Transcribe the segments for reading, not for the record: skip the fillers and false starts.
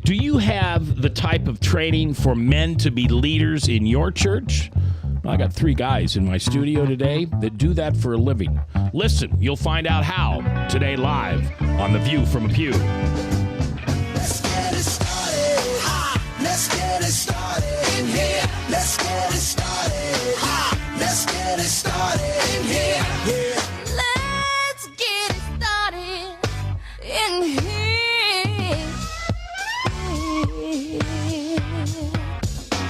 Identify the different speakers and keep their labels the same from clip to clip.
Speaker 1: Do you have the type of training for men to be leaders in your church? I got 3 guys in my studio today that do that for a living. Listen, you'll find out how today live on The View from a Pew.
Speaker 2: Let's get it started. Let's get it started in here. Let's get it started. Let's get it started in here.
Speaker 3: Let's get it started in here.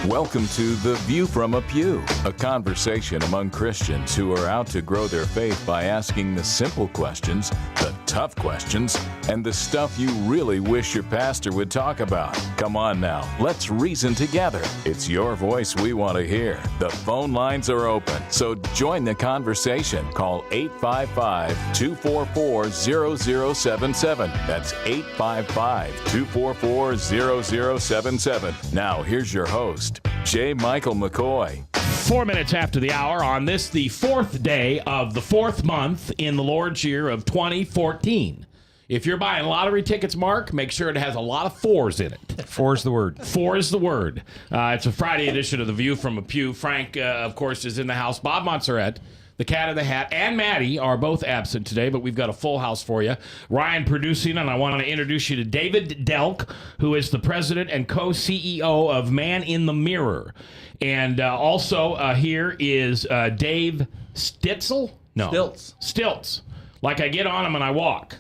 Speaker 4: Welcome to The View from a Pew, a conversation among Christians who are out to grow their faith by asking the simple questions, the tough questions, and the stuff you really wish your pastor would talk about. Come on now, let's reason together. It's your voice we want to hear. The phone lines are open, so join the conversation. Call 855-244-0077. That's 855-244-0077. Now, here's your host, J. Michael McCoy.
Speaker 1: 4 minutes after the hour on this, the 4th day of the 4th month in the Lord's year of 2014. If you're buying lottery tickets, Mark, make sure it has a lot of 4s in it.
Speaker 5: 4 is the word.
Speaker 1: 4 is the word. It's a Friday edition of The View from a Pew. Frank, of course, is in the house. Bob Montserrat, the Cat in the Hat, and Maddie are both absent today, but we've got a full house for you. Ryan producing, and I want to introduce you to David Delk, who is the president and co-CEO of Man in the Mirror. And also here is Dave Stitzel? No. Stilts. Like I get on him and I walk.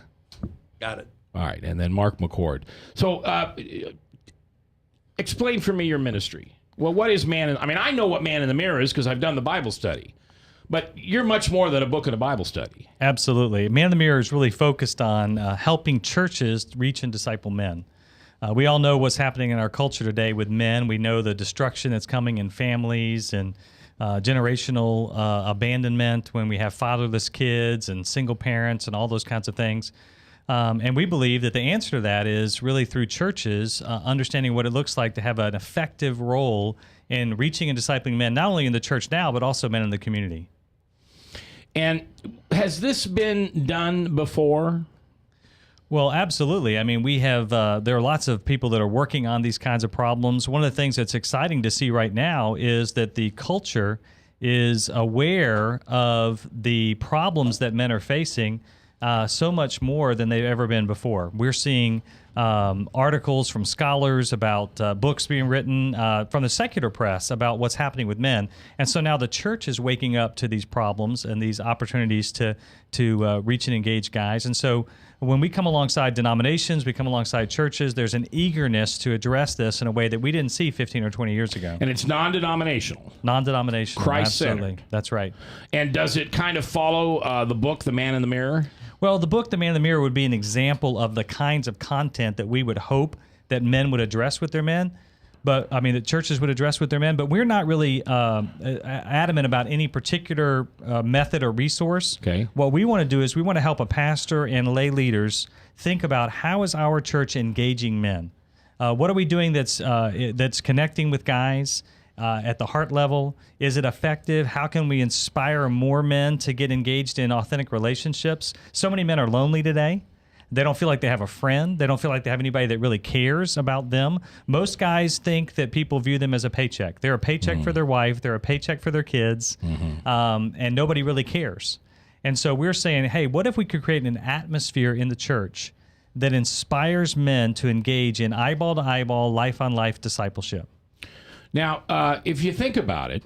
Speaker 5: Got it.
Speaker 1: All right, and then Mark McCord. So explain for me your ministry. Well, what is I know what Man in the Mirror is because I've done the Bible study. But you're much more than a book and a Bible study.
Speaker 6: Absolutely. Man in the Mirror is really focused on helping churches reach and disciple men. We all know what's happening in our culture today with men. We know the destruction that's coming in families and generational abandonment when we have fatherless kids and single parents and all those kinds of things. And we believe that the answer to that is really through churches understanding what it looks like to have an effective role in reaching and discipling men, not only in the church now, but also men in the community.
Speaker 1: And has this been done before?
Speaker 6: Well, absolutely. I mean, we have, there are lots of people that are working on these kinds of problems. One of the things that's exciting to see right now is that the culture is aware of the problems that men are facing so much more than they've ever been before. We're seeing articles from scholars about books being written from the secular press about what's happening with men. And so now the church is waking up to these problems and these opportunities to reach and engage guys. And so when we come alongside denominations, we come alongside churches, there's an eagerness to address this in a way that we didn't see 15 or 20 years ago.
Speaker 1: And it's non-denominational.
Speaker 6: Non-denominational.
Speaker 1: Christ-centered.
Speaker 6: Absolutely. That's right.
Speaker 1: And does it kind of follow the book, The Man in the Mirror?
Speaker 6: Well, the book, The Man in the Mirror, would be an example of the kinds of content that we would hope that men would address with their men. But, I mean, that churches would address with their men. But we're not really adamant about any particular method or resource.
Speaker 1: Okay.
Speaker 6: What we want to do is we want to help a pastor and lay leaders think about how is our church engaging men? What are we doing that's connecting with guys? At the heart level? Is it effective? How can we inspire more men to get engaged in authentic relationships? So many men are lonely today. They don't feel like they have a friend. They don't feel like they have anybody that really cares about them. Most guys think that people view them as a paycheck. They're a paycheck for their wife. They're a paycheck for their kids. And nobody really cares. And so we're saying, hey, what if we could create an atmosphere in the church that inspires men to engage in eyeball-to-eyeball, life-on-life discipleship?
Speaker 1: Now, if you think about it,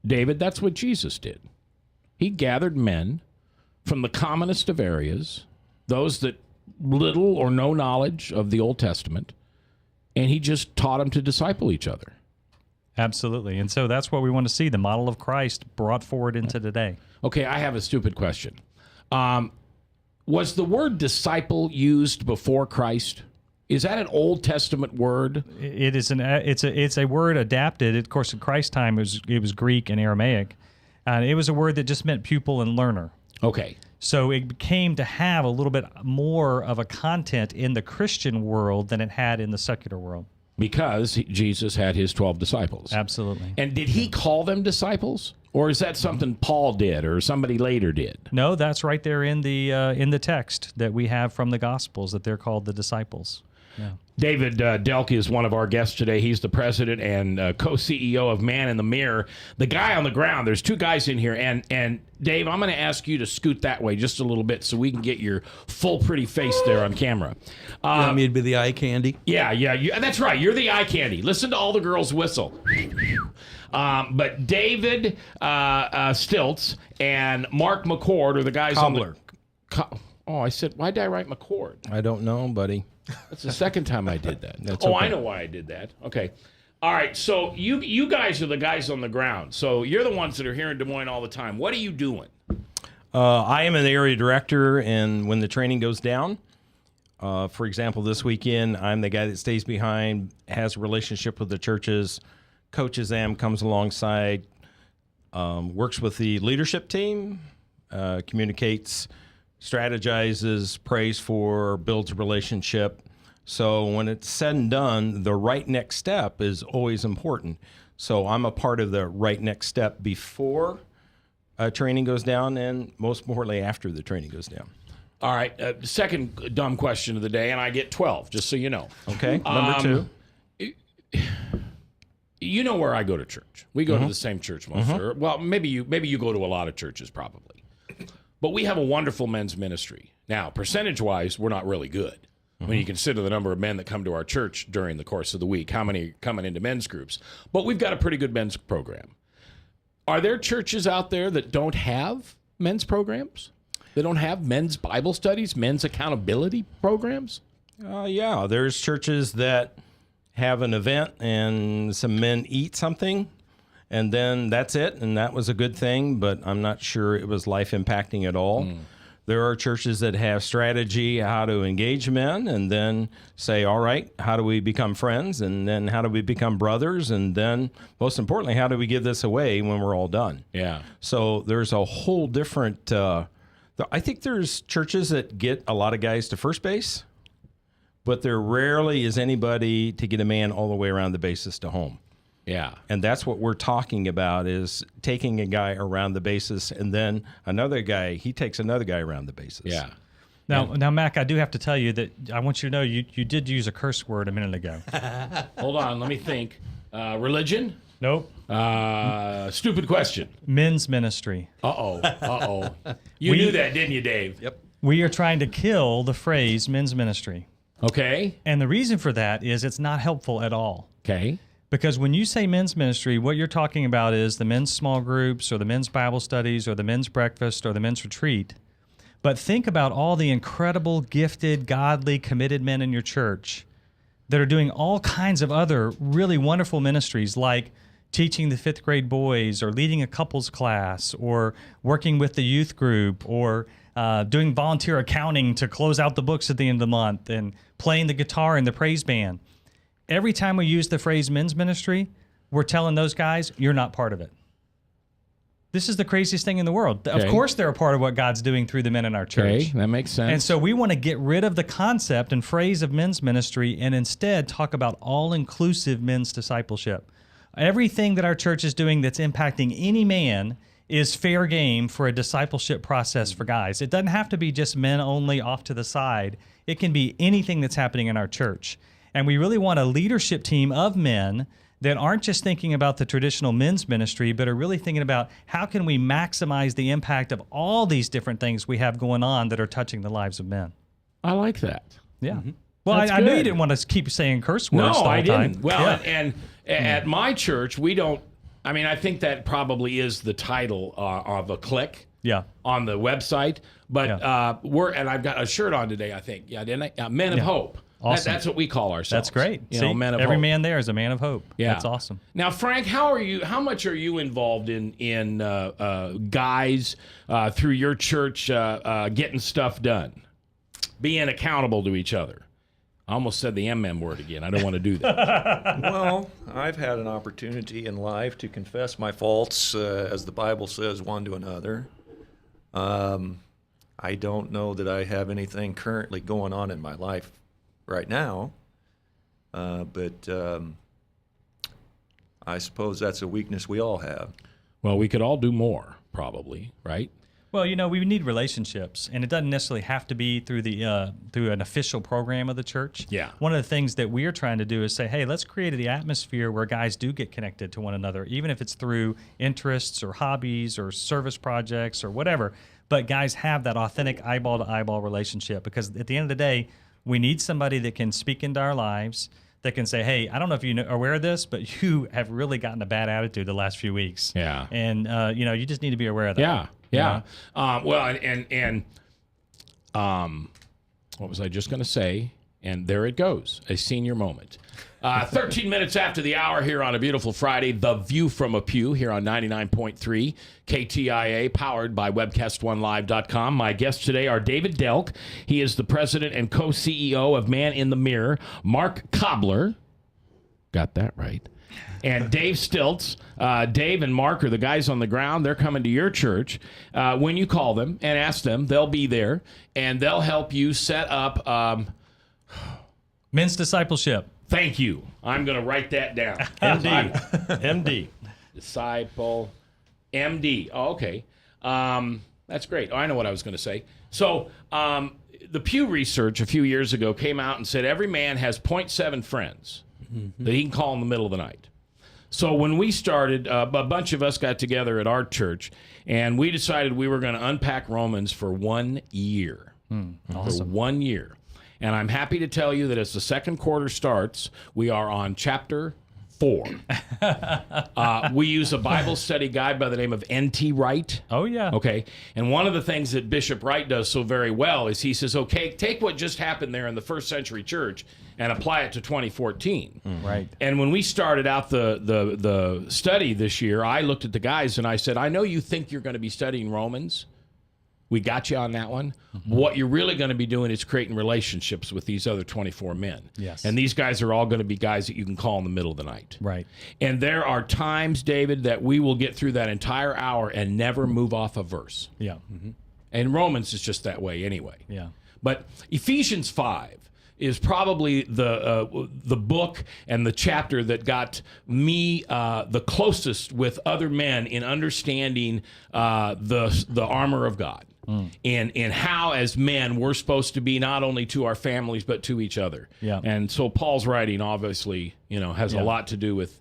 Speaker 1: David, that's what Jesus did. He gathered men from the commonest of areas, those that little or no knowledge of the Old Testament, and he just taught them to disciple each other.
Speaker 6: Absolutely. And so that's what we want to see, the model of Christ brought forward into today.
Speaker 1: Okay, I have a stupid question. Was the word disciple used before Christ? Is that an Old Testament word?
Speaker 6: It is it's a word adapted. Of course, in Christ's time, it was Greek and Aramaic. It was a word that just meant pupil and learner.
Speaker 1: Okay.
Speaker 6: So it came to have a little bit more of a content in the Christian world than it had in the secular world.
Speaker 1: Because Jesus had his 12 disciples.
Speaker 6: Absolutely.
Speaker 1: And did he call them disciples? Or is that something Paul did or somebody later did?
Speaker 6: No, that's right there in the text that we have from the Gospels, that they're called the disciples.
Speaker 1: David Delke is one of our guests today. He's the president and co-CEO of Man in the Mirror. The guy on the ground, there's two guys in here. And Dave, I'm going to ask you to scoot that way just a little bit so we can get your full pretty face there on camera.
Speaker 5: You want me to be the eye candy?
Speaker 1: Yeah, that's right. You're the eye candy. Listen to all the girls whistle. But David Stiltz and Mark McCord are the guys
Speaker 5: Cobbler.
Speaker 1: I said, why did I write McCord?
Speaker 5: I don't know, buddy.
Speaker 1: That's the second time I did that.
Speaker 5: That's
Speaker 1: I
Speaker 5: okay.
Speaker 1: know why I did that. Okay. All right, so you guys are the guys on the ground. So you're the ones that are here in Des Moines all the time. What are you doing?
Speaker 5: I am an area director, and when the training goes down, for example, this weekend, I'm the guy that stays behind, has a relationship with the churches, coaches them, comes alongside, works with the leadership team, communicates, strategizes, prays for, builds a relationship. So when it's said and done, the right next step is always important. So I'm a part of the right next step before training goes down, and most importantly, after the training goes down.
Speaker 1: All right, second dumb question of the day, and I get 12, just so you know.
Speaker 5: Okay, number 2.
Speaker 1: You know where I go to church. We go to the same church most. Or, well, maybe you go to a lot of churches, probably. But we have a wonderful men's ministry. Now, percentage-wise, we're not really good. When you consider the number of men that come to our church during the course of the week, how many are coming into men's groups. But we've got a pretty good men's program. Are there churches out there that don't have men's programs? They don't have men's Bible studies, men's accountability programs?
Speaker 5: Yeah, there's churches that have an event and some men eat something, and then that's it, and that was a good thing, but I'm not sure it was life impacting at all. There are churches that have strategy how to engage men and then say, all right, how do we become friends? And then how do we become brothers? And then most importantly, how do we give this away when we're all done?
Speaker 1: Yeah.
Speaker 5: So there's a whole different, I think there's churches that get a lot of guys to first base, but there rarely is anybody to get a man all the way around the bases to home.
Speaker 1: Yeah.
Speaker 5: And that's what we're talking about, is taking a guy around the bases, and then another guy, he takes another guy around the bases.
Speaker 1: Yeah.
Speaker 6: Now, Mac, I do have to tell you that I want you to know you did use a curse word a minute ago.
Speaker 1: Hold on, let me think. Religion?
Speaker 6: Nope.
Speaker 1: Stupid question.
Speaker 6: Men's ministry.
Speaker 1: Uh-oh. You knew that, didn't you, Dave?
Speaker 5: Yep.
Speaker 6: We are trying to kill the phrase men's ministry.
Speaker 1: Okay.
Speaker 6: And the reason for that is it's not helpful at all.
Speaker 1: Okay.
Speaker 6: Because when you say men's ministry, what you're talking about is the men's small groups or the men's Bible studies or the men's breakfast or the men's retreat. But think about all the incredible, gifted, godly, committed men in your church that are doing all kinds of other really wonderful ministries, like teaching the 5th grade boys or leading a couples class or working with the youth group or doing volunteer accounting to close out the books at the end of the month and playing the guitar in the praise band. Every time we use the phrase men's ministry, we're telling those guys, you're not part of it. This is the craziest thing in the world.
Speaker 1: Okay.
Speaker 6: Of course they're a part of what God's doing through the men in our church.
Speaker 1: Okay, that makes sense.
Speaker 6: And so we want to get rid of the concept and phrase of men's ministry and instead talk about all-inclusive men's discipleship. Everything that our church is doing that's impacting any man is fair game for a discipleship process for guys. It doesn't have to be just men only off to the side. It can be anything that's happening in our church. And we really want a leadership team of men that aren't just thinking about the traditional men's ministry, but are really thinking about how can we maximize the impact of all these different things we have going on that are touching the lives of men.
Speaker 1: I like that.
Speaker 6: Yeah. Well,
Speaker 1: That's
Speaker 6: I knew you
Speaker 1: good.
Speaker 6: didn't want to keep saying curse words
Speaker 1: No,
Speaker 6: the whole
Speaker 1: I
Speaker 6: time.
Speaker 1: didn't. Well,
Speaker 6: Yeah.
Speaker 1: and at my church, we don't. I mean, I think that probably is the title of a clique
Speaker 6: Yeah.
Speaker 1: on the website. But
Speaker 6: Yeah.
Speaker 1: and I've got a shirt on today, I think. Yeah, didn't I? Men of Hope.
Speaker 6: Awesome.
Speaker 1: That's what we call ourselves.
Speaker 6: That's great.
Speaker 1: You
Speaker 6: See,
Speaker 1: know, men of
Speaker 6: every
Speaker 1: hope.
Speaker 6: man there is a man of hope.
Speaker 1: Yeah.
Speaker 6: That's awesome.
Speaker 1: Now, Frank, how much are you involved in guys through your church getting stuff done, being accountable to each other? I almost said the MM word again. I don't want to do that.
Speaker 7: Well, I've had an opportunity in life to confess my faults, as the Bible says, one to another. I don't know that I have anything currently going on in my life right now, but I suppose that's a weakness we all have.
Speaker 1: Well, we could all do more, probably, right?
Speaker 6: Well, we need relationships, and it doesn't necessarily have to be through through an official program of the church.
Speaker 1: Yeah.
Speaker 6: One of the things that we are trying to do is say, hey, let's create the atmosphere where guys do get connected to one another, even if it's through interests or hobbies or service projects or whatever. But guys have that authentic eyeball-to-eyeball relationship, because at the end of the day, we need somebody that can speak into our lives, that can say, hey, I don't know if you're aware of this, but you have really gotten a bad attitude the last few weeks.
Speaker 1: Yeah.
Speaker 6: And, you just need to be aware of that.
Speaker 1: Yeah. Yeah. Well, and what was I just going to say? And there it goes, a senior moment. 13 minutes after the hour here on a beautiful Friday, The View from a Pew here on 99.3 KTIA, powered by WebcastOneLive.com. My guests today are David Delk. He is the president and co-CEO of Man in the Mirror. Mark Cobbler. Got that right. And Dave Stilts. Dave and Mark are the guys on the ground. They're coming to your church. When you call them and ask them, they'll be there, and they'll help you set up...
Speaker 6: men's discipleship.
Speaker 1: Thank you. I'm going to write that down.
Speaker 5: MD.
Speaker 1: Disciple. MD. Oh, okay. That's great. Oh, I know what I was going to say. So the Pew Research a few years ago came out and said every man has 0.7 friends that he can call in the middle of the night. So when we started, a bunch of us got together at our church, and we decided we were going to unpack Romans for 1 year.
Speaker 6: Awesome.
Speaker 1: For 1 year. And I'm happy to tell you that as the second quarter starts, we are on chapter 4. We use a Bible study guide by the name of N.T. Wright.
Speaker 6: Oh, yeah.
Speaker 1: Okay. And one of the things that Bishop Wright does so very well is he says, okay, take what just happened there in the first century church and apply it to 2014.
Speaker 6: Right.
Speaker 1: And when we started out the study this year, I looked at the guys and I said, I know you think you're going to be studying Romans. We got you on that one. What you're really going to be doing is creating relationships with these other 24 men.
Speaker 6: Yes.
Speaker 1: And these guys are all going to be guys that you can call in the middle of the night.
Speaker 6: Right.
Speaker 1: And there are times, David, that we will get through that entire hour and never move off a verse.
Speaker 6: Yeah.
Speaker 1: And Romans is just that way anyway.
Speaker 6: Yeah.
Speaker 1: But Ephesians 5 is probably the book and the chapter that got me the closest with other men in understanding the armor of God. And how, as men, we're supposed to be not only to our families but to each other.
Speaker 6: Yeah.
Speaker 1: And so Paul's writing obviously, has a lot to do with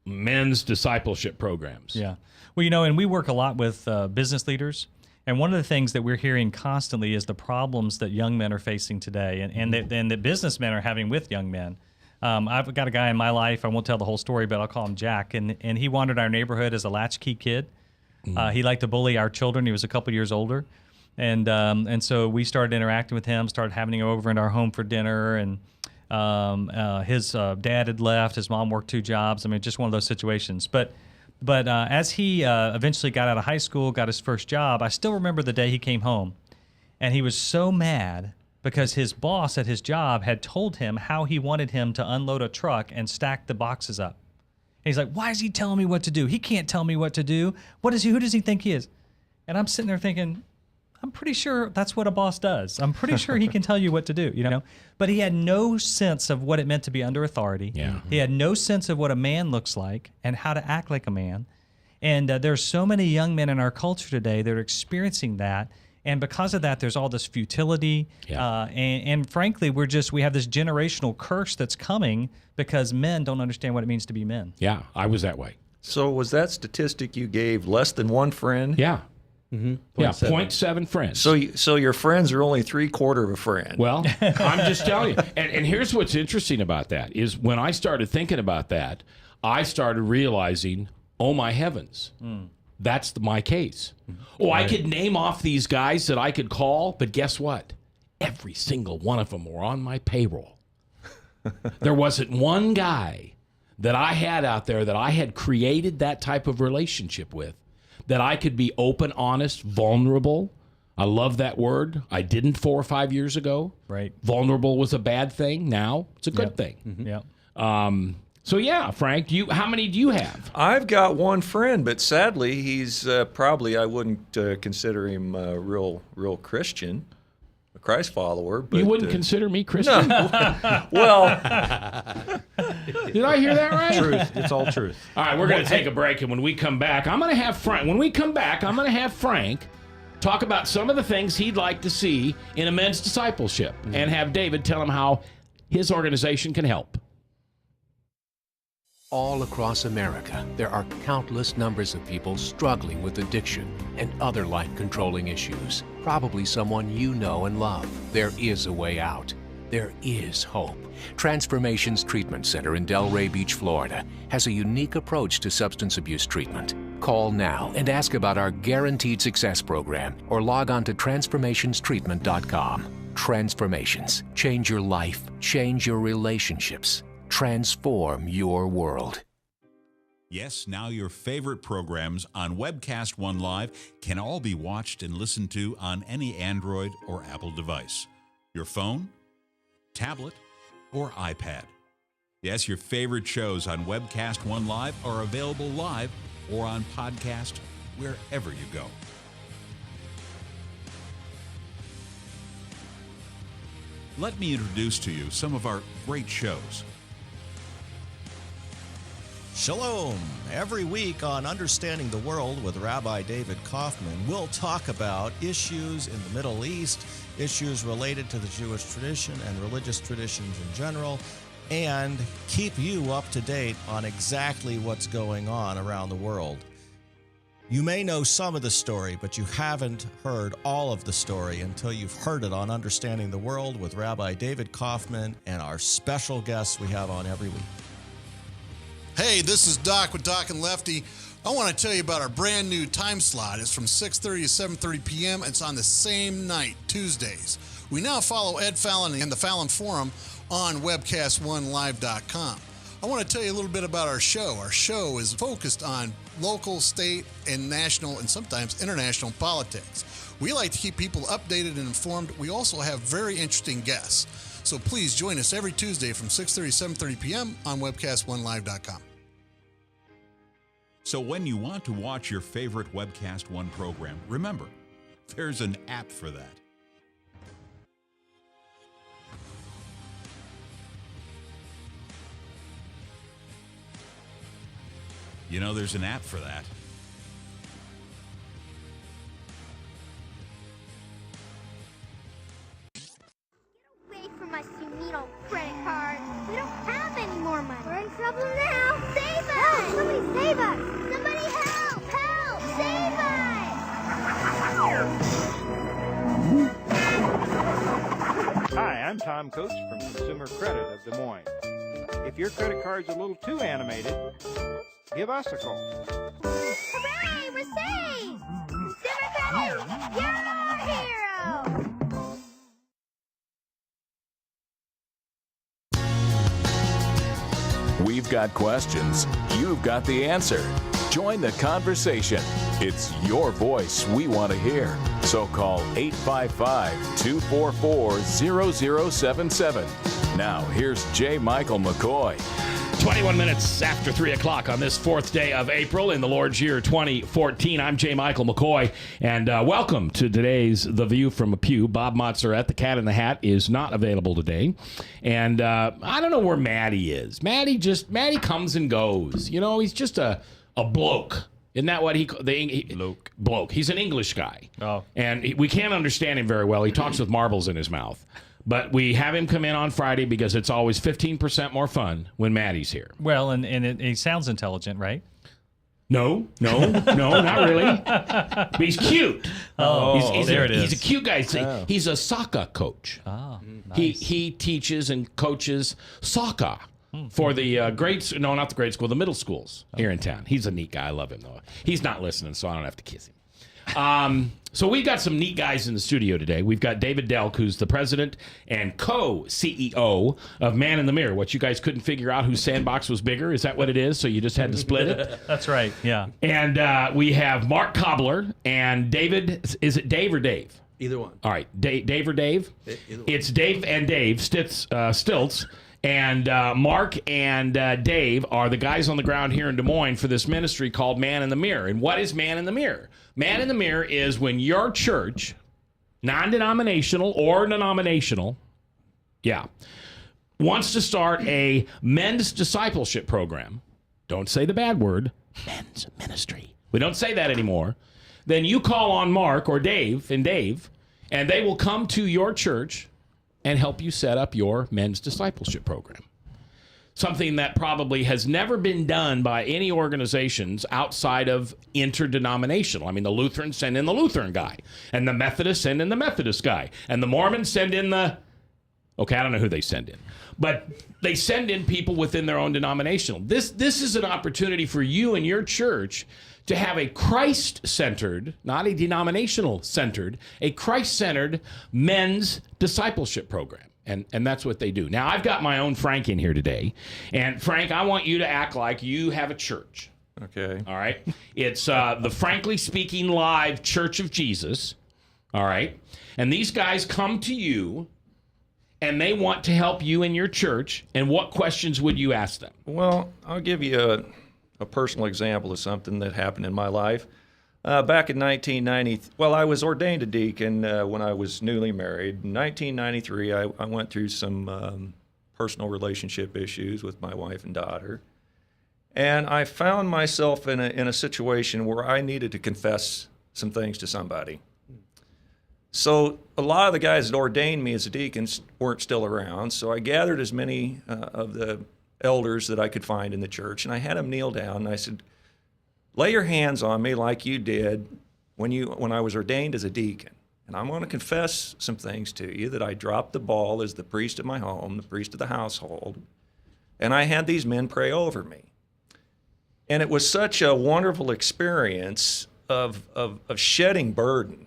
Speaker 1: men's discipleship programs.
Speaker 6: Yeah. Well, and we work a lot with business leaders. And one of the things that we're hearing constantly is the problems that young men are facing today, and that businessmen are having with young men. I've got a guy in my life, I won't tell the whole story, but I'll call him Jack, and he wandered our neighborhood as a latchkey kid. He liked to bully our children. He was a couple years older. And so we started interacting with him, started having him over in our home for dinner, and his dad had left, his mom worked 2 jobs. I mean, just one of those situations. But as he eventually got out of high school, got his first job, I still remember the day he came home, and he was so mad because his boss at his job had told him how he wanted him to unload a truck and stack the boxes up. And he's like, why is he telling me what to do? He can't tell me what to do. Who does he think he is? And I'm sitting there thinking, I'm pretty sure that's what a boss does. I'm pretty sure he can tell you what to do, But he had no sense of what it meant to be under authority.
Speaker 1: Yeah.
Speaker 6: He had no sense of what a man looks like and how to act like a man. And there's so many young men in our culture today that are experiencing that. And because of that, there's all this futility.
Speaker 1: Yeah.
Speaker 6: And frankly, we have this generational curse that's coming because men don't understand what it means to be men.
Speaker 1: Yeah, I was that way.
Speaker 7: So was that statistic you gave less than one friend?
Speaker 1: Yeah. Yeah, 0.7 friends.
Speaker 7: So your friends are only 3/4 of a friend.
Speaker 1: Well, I'm just telling you. And here's what's interesting about that is when I started thinking about that, I started realizing, oh my heavens, that's my case. Oh, I could name off these guys that I could call, but guess what? Every single one of them were on my payroll. There wasn't one guy that I had out there that I had created that type of relationship with, that I could be open, honest, vulnerable. I love that word. I didn't 4 or 5 years ago.
Speaker 6: Right.
Speaker 1: Vulnerable was a bad thing. Now it's a good thing.
Speaker 6: Yeah.
Speaker 1: So yeah, Frank, how many do you have?
Speaker 7: I've got one friend, but sadly, he's probably, I wouldn't consider him a real Christian, a Christ follower. But,
Speaker 1: You wouldn't consider me Christian?
Speaker 7: Well,
Speaker 1: Did I hear that right?
Speaker 5: Truth. It's all truth.
Speaker 1: All right, we're going to take a break, and when we come back, I'm going to have Frank. When we come back, I'm going to have Frank talk about some of the things he'd like to see in a men's discipleship, and have David tell him how his organization can help.
Speaker 8: All across America, there are countless numbers of people struggling with addiction and other life-controlling issues. Probably someone you know and love. There is a way out. There is hope. Transformations Treatment Center in Delray Beach, Florida, has a unique approach to substance abuse treatment. Call now and ask about our Guaranteed Success program, or log on to transformationstreatment.com. Transformations. Change your life. Change your relationships. Transform your world.
Speaker 9: Yes, now your favorite programs on Webcast One Live can all be watched and listened to on any Android or Apple device. Your phone, tablet, or iPad. Yes, your favorite shows on Webcast One Live are available live or on podcast wherever you go. Let me introduce to you some of our great shows.
Speaker 10: Shalom! Every week on Understanding the World with Rabbi David Kaufman, we'll talk about issues in the Middle East, issues related to the Jewish tradition and religious traditions in general, and keep you up to date on exactly what's going on around the world. You may know some of the story, but you haven't heard all of the story until you've heard it on Understanding the World with Rabbi David Kaufman and our special guests we have on every week.
Speaker 11: Hey, this is Doc with Doc and Lefty. I want to tell you about our brand new time slot. It's from 6:30 to 7:30 p.m. It's on the same night, Tuesdays. We now follow Ed Fallon and the Fallon Forum on webcast1live.com. I want to tell you a little bit about our show. Our show is focused on local, state, and national, and sometimes international politics. We like to keep people updated and informed. We also have very interesting guests. So please join us every Tuesday from 6:30 to 7:30 p.m. on webcast1live.com.
Speaker 9: So when you want to watch your favorite Webcast One program, remember, there's an app for that. You know, there's an app for that.
Speaker 3: Away from us, you need old credit card. We don't have any more money. We're in trouble now. Save us! Help! Somebody save us! Somebody help! Help! Save us!
Speaker 12: Hi, I'm Tom Coates from Consumer Credit of Des Moines. If your credit card's a little too animated, give us a call.
Speaker 3: Hooray! We're saved! Consumer Credit! You're our hero!
Speaker 4: We've got questions. You've got the answer. Join the conversation. It's your voice we want to hear. So call 855-244-0077. Now, here's J. Michael McCoy.
Speaker 1: 21 minutes after 3 o'clock on this 4th day of April in the Lord's year 2014. I'm J. Michael McCoy, and welcome to today's The View from a Pew. Bob Montserrat, the Cat in the Hat, is not available today. And I don't know where Maddie is. Maddie comes and goes. You know, he's just a bloke. Isn't that what bloke. He's an English guy.
Speaker 6: Oh.
Speaker 1: And we can't understand him very well. He talks with marbles in his mouth. But we have him come in on Friday because it's always 15% more fun when Maddie's here.
Speaker 6: Well, and he sounds intelligent, right?
Speaker 1: No, not really. But he's cute. He's a cute guy. He's a soccer coach.
Speaker 6: Oh, nice.
Speaker 1: He teaches and coaches soccer for the not the grade school, the middle schools here in town. He's a neat guy. I love him, though. He's not listening, so I don't have to kiss him. So we've got some neat guys in the studio today. We've got David Delk, who's the president and co-CEO of Man in the Mirror. What, you guys couldn't figure out whose sandbox was bigger? Is that what it is? So you just had to split it?
Speaker 6: That's right, yeah.
Speaker 1: And we have Mark Cobbler and David. Is it Dave or Dave?
Speaker 7: Either one.
Speaker 1: All right, Dave or Dave?
Speaker 7: Either one.
Speaker 1: It's Dave and Dave Stilts. And Mark and Dave are the guys on the ground here in Des Moines for this ministry called Man in the Mirror. And what is Man in the Mirror? Man in the Mirror is when your church, non-denominational or denominational, wants to start a men's discipleship program, don't say the bad word, men's ministry. We don't say that anymore. Then you call on Mark or Dave, and they will come to your church and help you set up your men's discipleship program. Something that probably has never been done by any organizations outside of interdenominational. I mean, the Lutherans send in the Lutheran guy, and the Methodists send in the Methodist guy, and the Mormons send in the... Okay, I don't know who they send in, but they send in people within their own denominational. This is an opportunity for you and your church to have a Christ-centered, not a denominational-centered, a Christ-centered men's discipleship program. And that's what they do. Now, I've got my own Frank in here today. And, Frank, I want you to act like you have a church.
Speaker 7: Okay.
Speaker 1: All right? It's the Frankly Speaking Live Church of Jesus. All right? And these guys come to you, and they want to help you in your church. And what questions would you ask them?
Speaker 7: Well, I'll give you a personal example of something that happened in my life. Back in 1990, well, I was ordained a deacon when I was newly married. In 1993, I went through some personal relationship issues with my wife and daughter. And I found myself in a situation where I needed to confess some things to somebody. So a lot of the guys that ordained me as a deacon weren't still around, so I gathered as many of the elders that I could find in the church, and I had them kneel down, and I said, lay your hands on me like you did when I was ordained as a deacon. And I'm going to confess some things to you, that I dropped the ball as the priest of my home, the priest of the household, and I had these men pray over me. And it was such a wonderful experience of shedding burden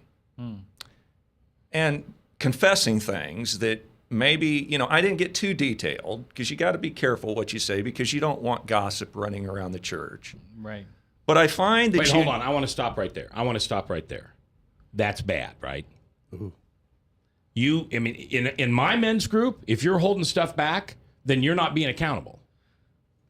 Speaker 7: and confessing things that maybe, I didn't get too detailed, because you got to be careful what you say, because you don't want gossip running around the church.
Speaker 6: Right.
Speaker 7: But I find that
Speaker 1: Wait, hold on. I want to stop right there. That's bad, right? Ooh. In my men's group, if you're holding stuff back, then you're not being accountable.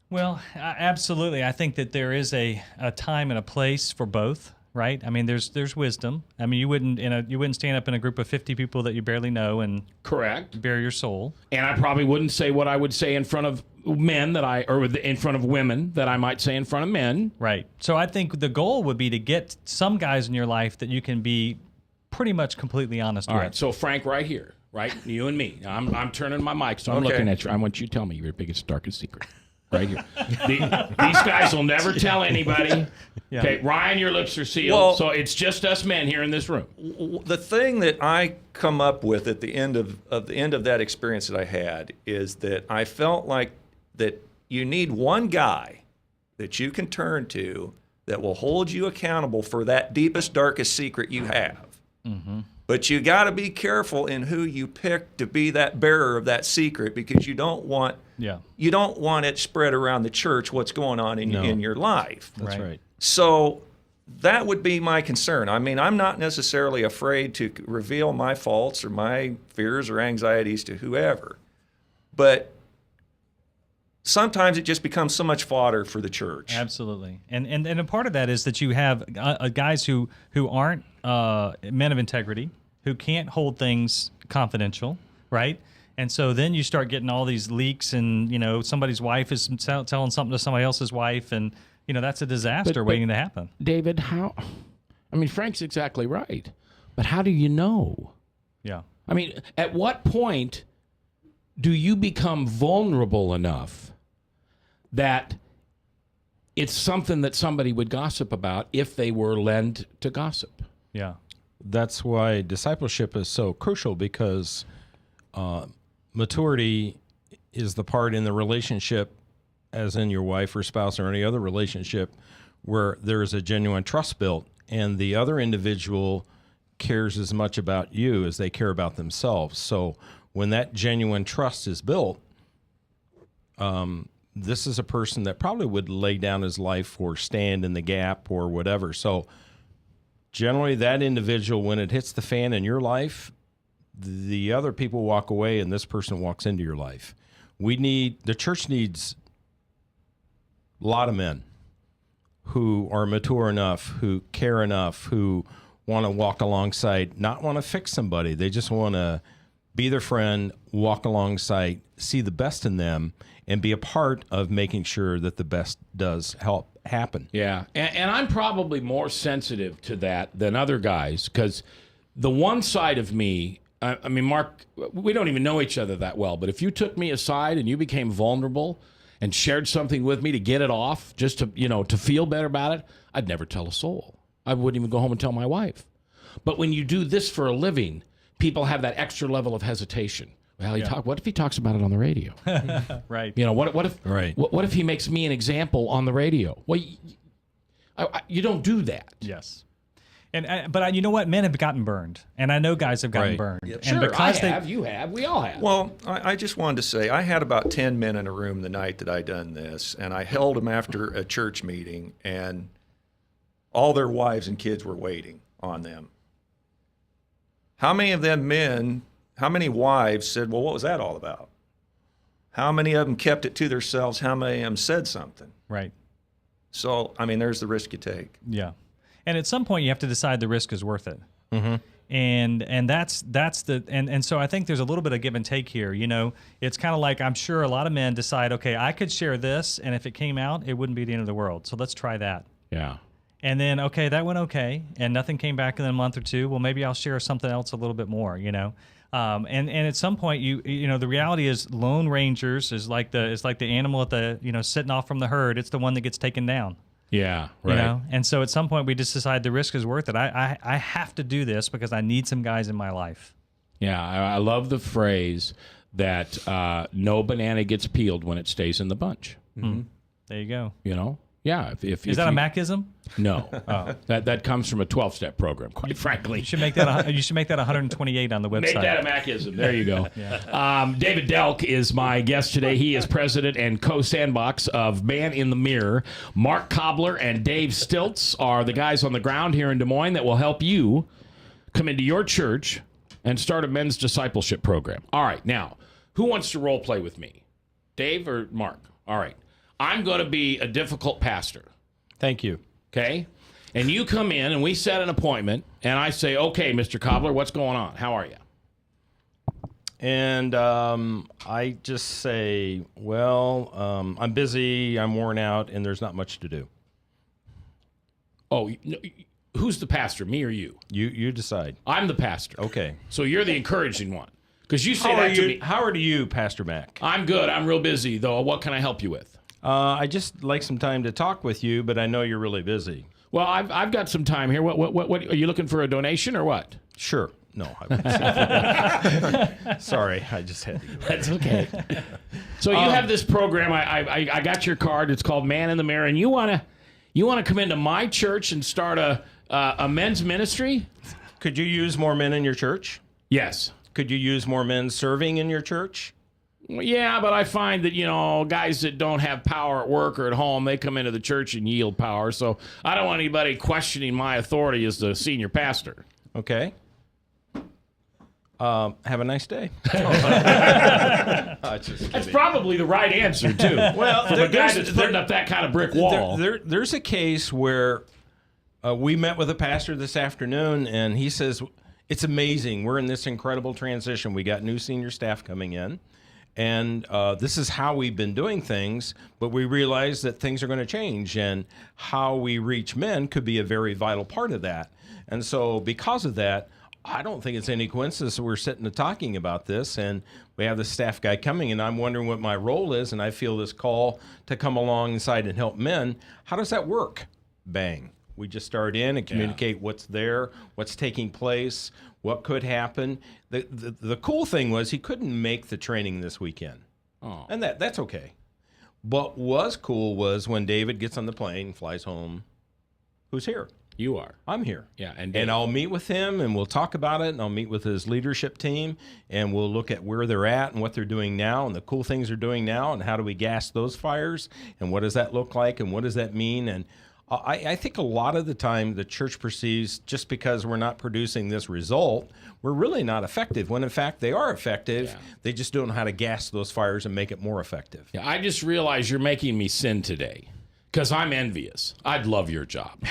Speaker 6: Well, absolutely. I think that there is a time and a place for both, right? I mean, there's wisdom. I mean, you wouldn't stand up in a group of 50 people that you barely know and
Speaker 1: correct
Speaker 6: bare your soul.
Speaker 1: And I probably wouldn't say what I would say in front of men or in front of women that I might say in front of men.
Speaker 6: Right. So I think the goal would be to get some guys in your life that you can be pretty much completely honest with.
Speaker 1: All right. So Frank, right here, right, you and me. I'm turning my mic, so I'm looking at you. I want you to tell me your biggest, darkest secret. Right here. These guys will never tell anybody. Yeah. Okay, Ryan, your lips are sealed. Well, so it's just us men here in this room.
Speaker 7: The thing that I come up with at the end of that experience that I had is that I felt like that you need one guy that you can turn to that will hold you accountable for that deepest, darkest secret you have. Mm-hmm. But you got to be careful in who you pick to be that bearer of that secret, because you don't want it spread around the church what's going on in your life.
Speaker 5: That's right.
Speaker 7: So that would be my concern. I mean, I'm not necessarily afraid to reveal my faults or my fears or anxieties to whoever, but sometimes it just becomes so much fodder for the church.
Speaker 6: Absolutely. And a part of that is that you have guys who aren't men of integrity, who can't hold things confidential, right? And so then you start getting all these leaks, and somebody's wife is telling something to somebody else's wife, and that's a disaster waiting to happen.
Speaker 1: David, Frank's exactly right, but how do you know?
Speaker 6: Yeah.
Speaker 1: I mean, at what point do you become vulnerable enough that it's something that somebody would gossip about if they were led to gossip?
Speaker 6: Yeah.
Speaker 5: That's why discipleship is so crucial, because maturity is the part in the relationship, as in your wife or spouse or any other relationship, where there is a genuine trust built, and the other individual cares as much about you as they care about themselves. So when that genuine trust is built, this is a person that probably would lay down his life or stand in the gap or whatever. So generally that individual, when it hits the fan in your life, the other people walk away and this person walks into your life. The church needs a lot of men who are mature enough, who care enough, who want to walk alongside, not want to fix somebody. They just want to be their friend, walk alongside, see the best in them, and be a part of making sure that the best does help happen.
Speaker 1: Yeah, and I'm probably more sensitive to that than other guys because the one side of me, I mean, Mark, we don't even know each other that well, but if you took me aside and you became vulnerable and shared something with me to get it off, just to, to feel better about it, I'd never tell a soul. I wouldn't even go home and tell my wife. But when you do this for a living, people have that extra level of hesitation. Well, what if he talks about it on the radio?
Speaker 6: Right.
Speaker 1: What if he makes me an example on the radio? Well, you don't do that.
Speaker 6: Yes. But you know what? Men have gotten burned, and I know guys have gotten burned.
Speaker 1: Yep.
Speaker 6: And
Speaker 1: Sure,
Speaker 6: because
Speaker 1: you have, we all have.
Speaker 7: Well, I just wanted to say, I had about 10 men in a room the night that I done this, and I held them after a church meeting, and all their wives and kids were waiting on them. How many of them men, how many wives said, well, what was that all about? How many of them kept it to themselves? How many of them said something?
Speaker 6: Right.
Speaker 7: So, I mean, there's the risk you take.
Speaker 6: Yeah. And at some point, you have to decide the risk is worth it.
Speaker 5: Mm-hmm.
Speaker 6: And that's the and so I think there's a little bit of give and take here. It's kind of like I'm sure a lot of men decide, okay, I could share this, and if it came out, it wouldn't be the end of the world. So let's try that.
Speaker 1: Yeah.
Speaker 6: And then, okay, that went okay, and nothing came back in a month or two. Well, maybe I'll share something else a little bit more, And at some point, the reality is, Lone Rangers is like the animal at the sitting off from the herd. It's the one that gets taken down.
Speaker 1: Yeah, right.
Speaker 6: And so at some point, we just decide the risk is worth it. I have to do this because I need some guys in my life.
Speaker 1: Yeah, I love the phrase that no banana gets peeled when it stays in the bunch.
Speaker 6: Mm-hmm. There you go.
Speaker 1: Yeah.
Speaker 6: Is that a Macism?
Speaker 1: No. Oh. That comes from a 12-step program, quite frankly.
Speaker 6: You should make that 128 on the website.
Speaker 1: Make that a Macism. There you go. Yeah. David Delk is my guest today. He is president and co-sandbox of Man in the Mirror. Mark Cobbler and Dave Stilts are the guys on the ground here in Des Moines that will help you come into your church and start a men's discipleship program. All right. Now, who wants to role play with me? Dave or Mark? All right. I'm going to be a difficult pastor.
Speaker 5: Thank you.
Speaker 1: Okay? And you come in and we set an appointment and I say, okay, Mr. Cobbler, what's going on? How are you?
Speaker 5: And I just say, well, I'm busy, I'm worn out, and there's not much to do.
Speaker 1: Oh, who's the pastor, me or you?
Speaker 5: You decide.
Speaker 1: I'm the pastor.
Speaker 5: Okay.
Speaker 1: So you're the encouraging one. Because you say that to me.
Speaker 5: How are you, Pastor Mac?
Speaker 1: I'm good. I'm real busy, though. What can I help you with?
Speaker 5: I just like some time to talk with you, but I know you're really busy.
Speaker 1: Well, I've got some time here. What are you looking for, a donation or what?
Speaker 5: Sure. No. Sorry, I just had to go.
Speaker 1: That's okay. So you have this program. I got your card. It's called Man in the Mirror, and you wanna come into my church and start a men's ministry?
Speaker 5: Could you use more men in your church?
Speaker 1: Yes.
Speaker 5: Could you use more men serving in your church?
Speaker 1: Yeah, but I find that, guys that don't have power at work or at home, they come into the church and yield power. So I don't want anybody questioning my authority as the senior pastor.
Speaker 5: Okay. Have a nice day.
Speaker 1: That's probably the right answer, too.
Speaker 5: Well,
Speaker 1: for the guy that's putting up that kind of brick wall.
Speaker 5: There's a case where we met with a pastor this afternoon, and he says, it's amazing. We're in this incredible transition. We got new senior staff coming in. And this is how we've been doing things, but we realize that things are going to change, and how we reach men could be a very vital part of that. And so because of that, I don't think it's any coincidence that we're sitting and talking about this, and we have the staff guy coming, and I'm wondering what my role is, and I feel this call to come alongside and help men. How does that work? Bang. We just start in and communicate what's there, what's taking place, what could happen. The cool thing was he couldn't make the training this weekend.
Speaker 1: Oh.
Speaker 5: And that's okay. What was cool was when David gets on the plane, flies home. Who's here?
Speaker 1: You are.
Speaker 5: I'm here.
Speaker 1: Yeah,
Speaker 5: and I'll meet with him, and we'll talk about it, and I'll meet with his leadership team, and we'll look at where they're at and what they're doing now and the cool things they're doing now, and how do we gas those fires, and what does that look like, and what does that mean. And I think a lot of the time the church perceives just because we're not producing this result, we're really not effective, when in fact they are effective. Yeah. They just don't know how to gas those fires and make it more effective.
Speaker 1: Yeah, I just realized you're making me sin today because I'm envious. I'd love your job.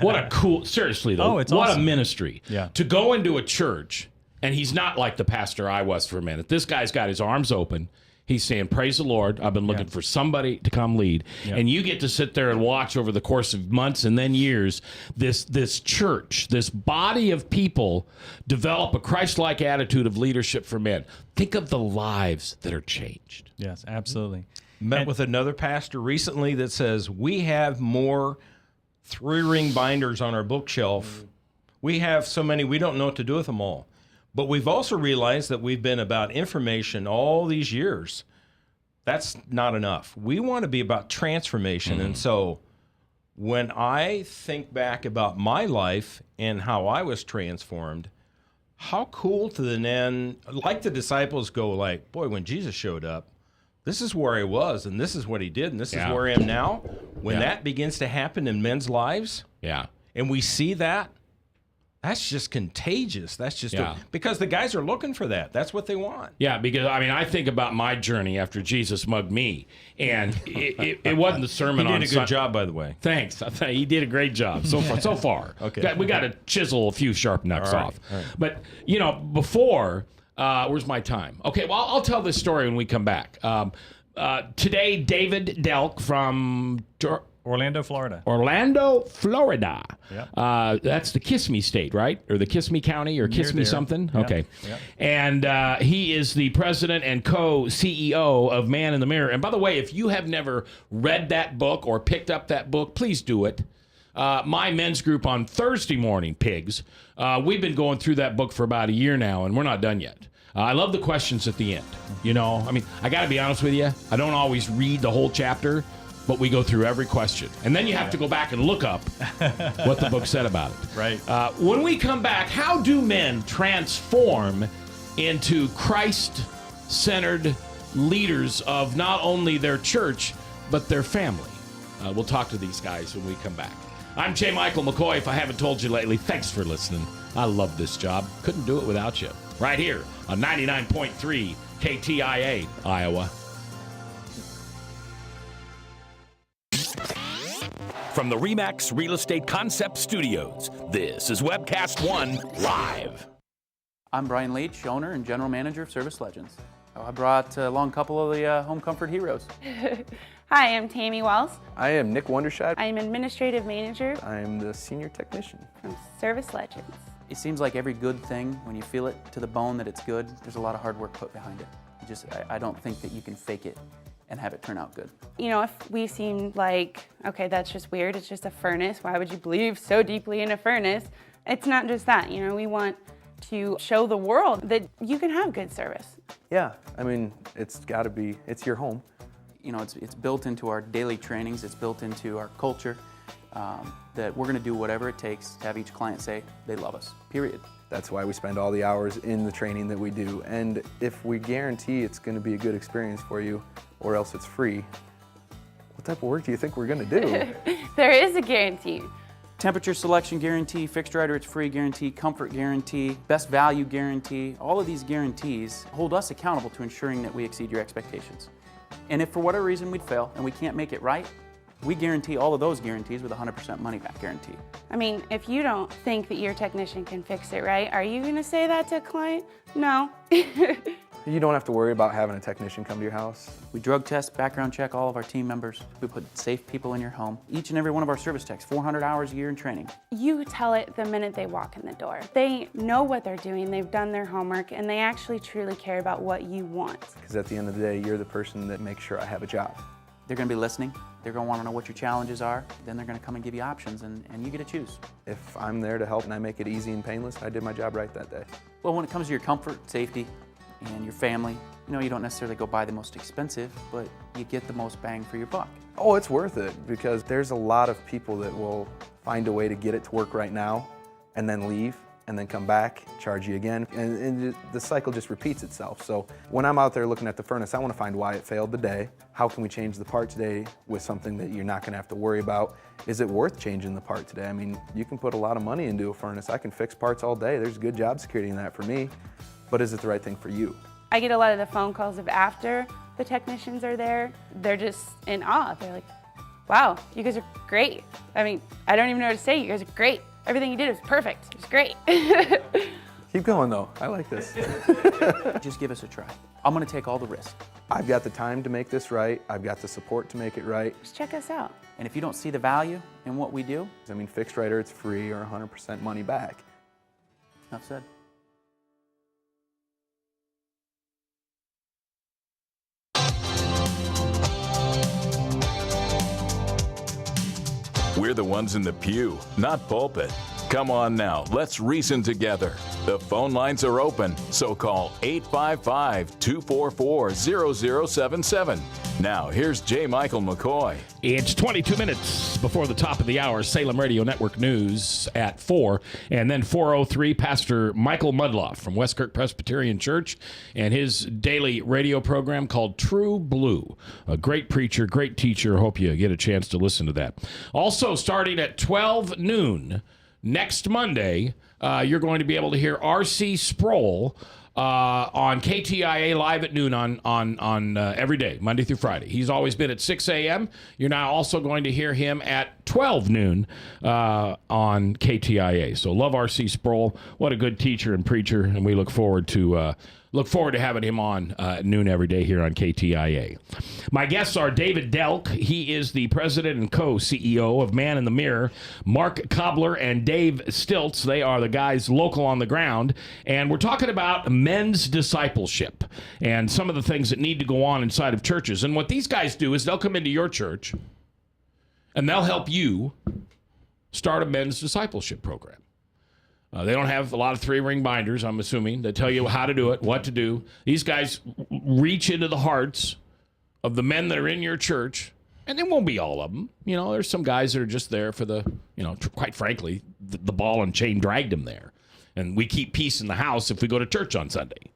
Speaker 1: What a cool, seriously though,
Speaker 6: it's
Speaker 1: what
Speaker 6: awesome.
Speaker 1: a ministry.
Speaker 6: Yeah.
Speaker 1: To go into a church And he's not like the pastor I was for a minute. This guy's got his arms open. He's saying, praise the Lord. I've been looking for somebody to come lead.
Speaker 6: Yeah.
Speaker 1: And you get to sit there and watch over the course of months and then years, this church, this body of people develop a Christ-like attitude of leadership for men. Think of the lives that are changed.
Speaker 6: Yes, absolutely.
Speaker 5: Met with another pastor recently that says, we have more 3-ring binders on our bookshelf. We have so many, we don't know what to do with them all. But we've also realized that we've been about information all these years. That's not enough. We want to be about transformation. And so when I think back about my life and how I was transformed, how cool to then, like the disciples go like, boy, when Jesus showed up, this is where I was, and this is what he did, and this is where I am now. When that begins to happen in men's lives, and we see that, that's just contagious. That's just because the guys are looking for that. That's what they want.
Speaker 1: Yeah, because I think about my journey after Jesus mugged me, and it wasn't the sermon.
Speaker 5: He
Speaker 1: on
Speaker 5: did a good job, by the way.
Speaker 1: Thanks. He did a great job so far.
Speaker 5: Okay,
Speaker 1: we got to chisel a few sharp nuts off.
Speaker 5: All right.
Speaker 1: But before, where's my time? Okay, well I'll tell this story when we come back. Today, David Delk from
Speaker 6: Orlando, Florida.
Speaker 1: Yeah. That's the Kiss Me state, right? Or the Kiss Me County, or Kiss Me something?
Speaker 6: Yeah.
Speaker 1: Okay.
Speaker 6: Yeah.
Speaker 1: And he is the president and co-CEO of Man in the Mirror. And by the way, if you have never read that book or picked up that book, please do it. My men's group on Thursday morning, Pigs, we've been going through that book for about a year now, and we're not done yet. I love the questions at the end. I got to be honest with you. I don't always read the whole chapter, but we go through every question. And then you have to go back and look up what the book said about it.
Speaker 6: Right.
Speaker 1: When we come back, how do men transform into Christ-centered leaders of not only their church, but their family? We'll talk to these guys when we come back. I'm J. Michael McCoy. If I haven't told you lately, thanks for listening. I love this job. Couldn't do it without you. Right here on 99.3 KTIA, Iowa.
Speaker 13: From the RE/MAX Real Estate Concept Studios, this is Webcast One Live.
Speaker 14: I'm Brian Leach, owner and general manager of Service Legends. I brought along a couple of the home comfort heroes.
Speaker 15: Hi, I'm Tammy Wells.
Speaker 16: I am Nick Wondershide.
Speaker 15: I'm administrative manager.
Speaker 16: I am the senior technician
Speaker 15: from Service Legends.
Speaker 14: It seems like every good thing, when you feel it to the bone that it's good, there's a lot of hard work put behind it. I don't think that you can fake it and have it turn out good.
Speaker 15: If we seem like, okay, that's just weird, it's just a furnace, why would you believe so deeply in a furnace? It's not just that, we want to show the world that you can have good service.
Speaker 16: Yeah, it's gotta be, it's your home.
Speaker 14: It's built into our daily trainings, it's built into our culture, that we're gonna do whatever it takes to have each client say they love us, period.
Speaker 16: That's why we spend all the hours in the training that we do. And if we guarantee it's gonna be a good experience for you, or else it's free, what type of work do you think we're gonna do?
Speaker 15: There is a guarantee.
Speaker 14: Temperature selection guarantee, fixed right or it's free guarantee, comfort guarantee, best value guarantee. All of these guarantees hold us accountable to ensuring that we exceed your expectations. And if for whatever reason we'd fail and we can't make it right, we guarantee all of those guarantees with a 100% money back guarantee.
Speaker 15: If you don't think that your technician can fix it right, are you gonna say that to a client? No.
Speaker 16: You don't have to worry about having a technician come to your house.
Speaker 14: We drug test, background check all of our team members. We put safe people in your home. Each and every one of our service techs, 400 hours a year in training.
Speaker 15: You tell it the minute they walk in the door. They know what they're doing, they've done their homework, and they actually truly care about what you want.
Speaker 16: Because at the end of the day, you're the person that makes sure I have a job.
Speaker 14: They're gonna be listening. They're gonna wanna know what your challenges are. Then they're gonna come and give you options, and you get to choose.
Speaker 16: If I'm there to help and I make it easy and painless, I did my job right that day.
Speaker 14: Well, when it comes to your comfort, safety, and your family, you don't necessarily go buy the most expensive, but you get the most bang for your buck.
Speaker 16: Oh, it's worth it, because there's a lot of people that will find a way to get it to work right now and then leave and then come back, charge you again, and the cycle just repeats itself. So when I'm out there looking at the furnace, I want to find why it failed today. How can we change the part today with something that you're not going to have to worry about? Is it worth changing the part today? You can put a lot of money into a furnace. I can fix parts all day. There's good job security in that for me, but is it the right thing for you?
Speaker 15: I get a lot of the phone calls of after the technicians are there. They're just in awe. They're like, wow, you guys are great. I don't even know what to say. You guys are great. Everything you did was perfect. It was great.
Speaker 16: Keep going, though. I like this.
Speaker 14: Just give us a try. I'm going to take all the risk.
Speaker 16: I've got the time to make this right. I've got the support to make it right.
Speaker 15: Just check us out.
Speaker 14: And if you don't see the value in what we do,
Speaker 16: I mean, fixed right or it's free or 100% money back.
Speaker 14: enough said.
Speaker 4: We're the ones in the pew, not pulpit. Come on now, let's reason together. The phone lines are open, so call 855-244-0077. Now, here's J. Michael McCoy.
Speaker 1: It's 22 minutes before the top of the hour. Salem Radio Network News at 4. And then 4:03, Pastor Michael Mudloff from Westkirk Presbyterian Church and his daily radio program called True Blue. A great preacher, great teacher. Hope you get a chance to listen to that. Also, starting at 12 noon next Monday, you're going to be able to hear R.C. Sproul on KTIA live at noon on every day, Monday through Friday. He's always been at 6 a.m. You're now also going to hear him at 12 noon on KTIA. So love R.C. Sproul. What a good teacher and preacher, and we look forward to having him on at noon every day here on KTIA. My guests are David Delk. He is the president and co-CEO of Man in the Mirror. Mark Cobbler and Dave Stilts. They are the guys local on the ground. And we're talking about men's discipleship and some of the things that need to go on inside of churches. And what these guys do is they'll come into your church and they'll help you start a men's discipleship program. They don't have a lot of 3-ring binders, I'm assuming, that tell you how to do it, what to do. These guys reach into the hearts of the men that are in your church, and it won't be all of them. You know, there's some guys that are just there for the, quite frankly, the ball and chain dragged them there. And we keep peace in the house if we go to church on Sunday.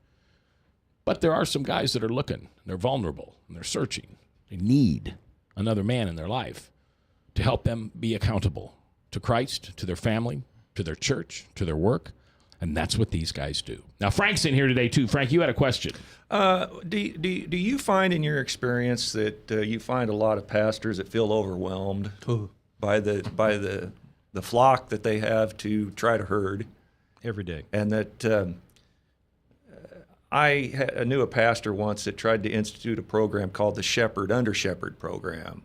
Speaker 1: But there are some guys that are looking. They're vulnerable, and they're searching. They need another man in their life to help them be accountable to Christ, to their family, to their church, to their work, and that's what these guys do. Now, Frank's in here today, too. Frank, you had a question.
Speaker 7: Do you find in your experience that you find a lot of pastors that feel overwhelmed by the flock that they have to try to herd?
Speaker 5: Every day.
Speaker 7: And that I knew a pastor once that tried to institute a program called the Shepherd Under Shepherd program,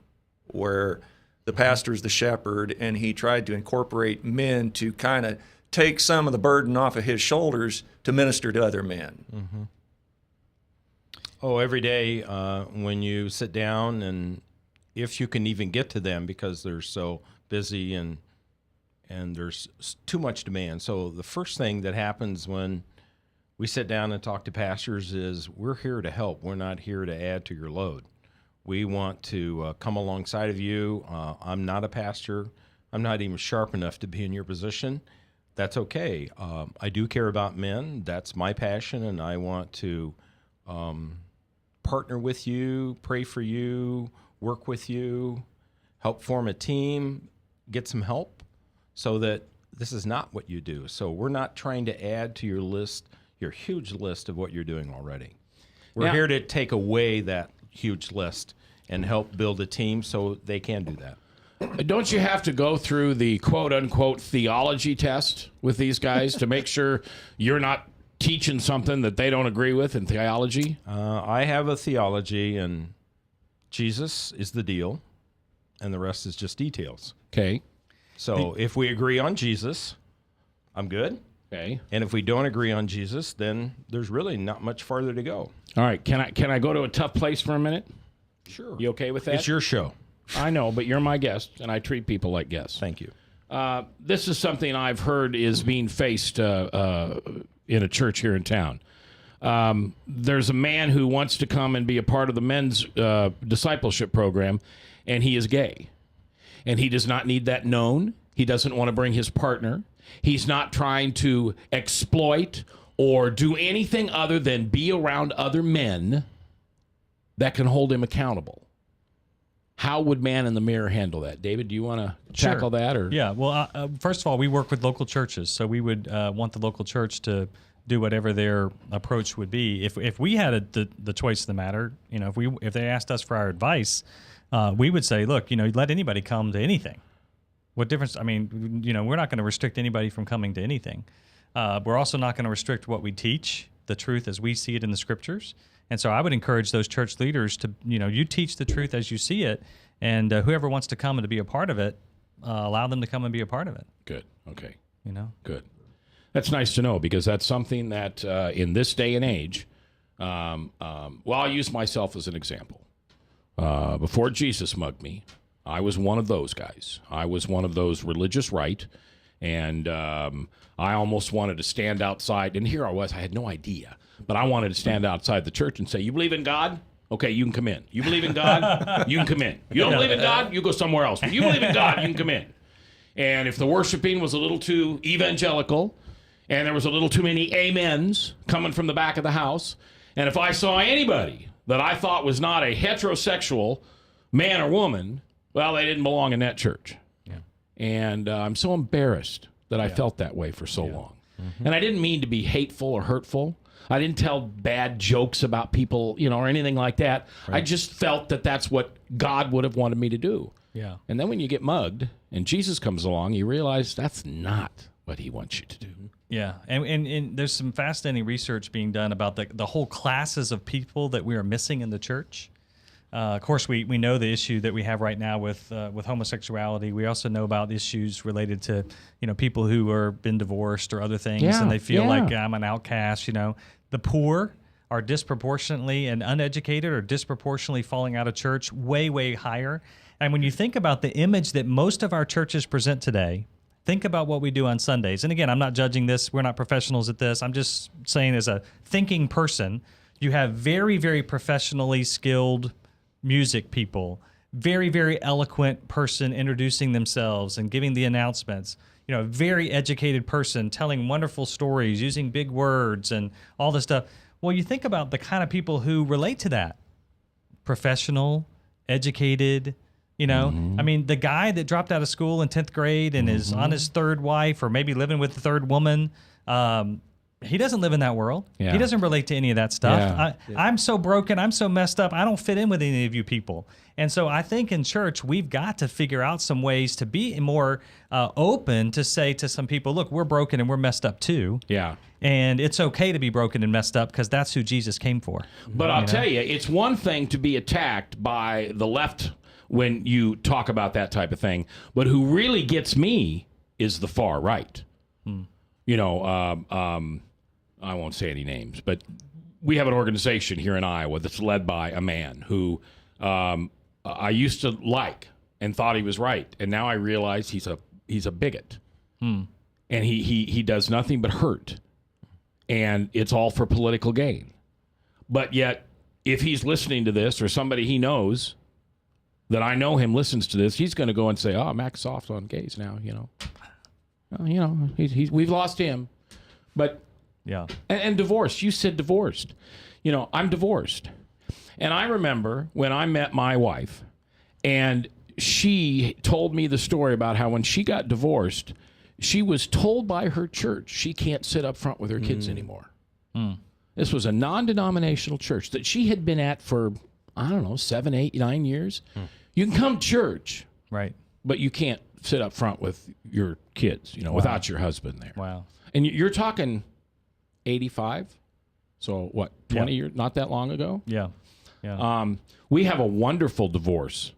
Speaker 7: where the pastor's the shepherd, and he tried to incorporate men to kind of take some of the burden off of his shoulders to minister to other men.
Speaker 5: Mm-hmm. Oh, every day when you sit down, and if you can even get to them because they're so busy and there's too much demand. So the first thing that happens when we sit down and talk to pastors is we're here to help. We're not here to add to your load. We want to come alongside of you. I'm not a pastor. I'm not even sharp enough to be in your position. That's okay. I do care about men. That's my passion, and I want to partner with you, pray for you, work with you, help form a team, get some help so that this is not what you do. So we're not trying to add to your list, your huge list of what you're doing already. We're here to take away that huge list and help build a team so they can do that.
Speaker 1: Don't you have to go through the quote-unquote theology test with these guys to make sure you're not teaching something that they don't agree with in theology?
Speaker 5: I have a theology, and Jesus is the deal, and the rest is just details.
Speaker 1: Okay.
Speaker 5: So if we agree on Jesus, I'm good.
Speaker 1: Okay.
Speaker 5: And if we don't agree on Jesus, then there's really not much farther to go.
Speaker 1: All right. Can I go to a tough place for a minute?
Speaker 5: Sure.
Speaker 1: You okay with that?
Speaker 5: It's your show.
Speaker 1: I know, but you're my guest, and I treat people like guests.
Speaker 5: Thank you.
Speaker 1: This is something I've heard is being faced in a church here in town. There's a man who wants to come and be a part of the men's discipleship program, and he is gay. And he does not need that known. He doesn't want to bring his partner. He's not trying to exploit or do anything other than be around other men that can hold him accountable. How would Man in the Mirror handle that? David, do you want to tackle that? Or?
Speaker 6: Yeah, well, first of all, we work with local churches, so we would want the local church to do whatever their approach would be. If we had the choice of the matter, if they asked us for our advice, we would say, look, let anybody come to anything. What difference? I mean, we're not going to restrict anybody from coming to anything. We're also not going to restrict what we teach, the truth as we see it in the scriptures. And so I would encourage those church leaders to, you teach the truth as you see it, and whoever wants to come and to be a part of it, allow them to come and be a part of it.
Speaker 1: Good. Okay.
Speaker 6: Good.
Speaker 1: That's nice to know, because that's something that in this day and age, I'll use myself as an example. Before Jesus mugged me, I was one of those guys. I was one of those religious right, and I almost wanted to stand outside. And here I was, I had no idea, but I wanted to stand outside the church and say, "You believe in God? Okay, you can come in. You believe in God? You can come in. You don't believe in God? You go somewhere else. But you believe in God? You can come in." And if the worshiping was a little too evangelical, and there was a little too many amens coming from the back of the house, and if I saw anybody that I thought was not a heterosexual man or woman, well, they didn't belong in that church.
Speaker 6: Yeah.
Speaker 1: And I'm so embarrassed that I felt that way for so long. And I didn't mean to be hateful or hurtful. I didn't tell bad jokes about people, or anything like that.
Speaker 6: Right.
Speaker 1: I just felt that that's what God would have wanted me to do.
Speaker 6: Yeah.
Speaker 1: And then when you get mugged and Jesus comes along, you realize that's not what he wants you to do.
Speaker 6: Yeah, and there's some fascinating research being done about the whole classes of people that we are missing in the church. Of course, we know the issue that we have right now with homosexuality. We also know about issues related to people who are been divorced or other things, and they feel like I'm an outcast. The poor are disproportionately, and uneducated are disproportionately falling out of church way higher. And when you think about the image that most of our churches present today, think about what we do on Sundays. And again, I'm not judging this. We're not professionals at this. I'm just saying, as a thinking person, you have very, very professionally skilled music people, very eloquent person introducing themselves and giving the announcements, a very educated person telling wonderful stories, using big words and all this stuff. Well, you think about the kind of people who relate to that. Professional, educated, I mean, the guy that dropped out of school in 10th grade and is on his third wife, or maybe living with the third woman, he doesn't live in that world.
Speaker 1: Yeah.
Speaker 6: He doesn't relate to any of that stuff. I'm so broken. I'm so messed up. I don't fit in with any of you people. And so I think in church, we've got to figure out some ways to be more open to say to some people, look, we're broken and we're messed up too.
Speaker 1: Yeah.
Speaker 6: And it's okay to be broken and messed up, because that's who Jesus came for.
Speaker 1: But I'll tell you, it's one thing to be attacked by the left when you talk about that type of thing, but who really gets me is the far right. I won't say any names, but we have an organization here in Iowa that's led by a man who I used to like and thought he was right, and now I realize he's a bigot, and he does nothing but hurt, and it's all for political gain. But yet, if he's listening to this, or somebody he knows that I know him listens to this, he's going to go and say, "Oh, Mac's soft on gays now." We've lost him. But
Speaker 6: yeah,
Speaker 1: and divorced. You said divorced. I'm divorced, and I remember when I met my wife, and she told me the story about how when she got divorced, she was told by her church she can't sit up front with her kids anymore. This was a non-denominational church that she had been at for, I don't know, 7, 8, 9 years. You can come to church,
Speaker 6: right?
Speaker 1: But you can't sit up front with your kids, without your husband there.
Speaker 6: Wow.
Speaker 1: And you're talking 85, so what, 20 years, not that long ago?
Speaker 6: Yeah.
Speaker 1: We have a wonderful divorce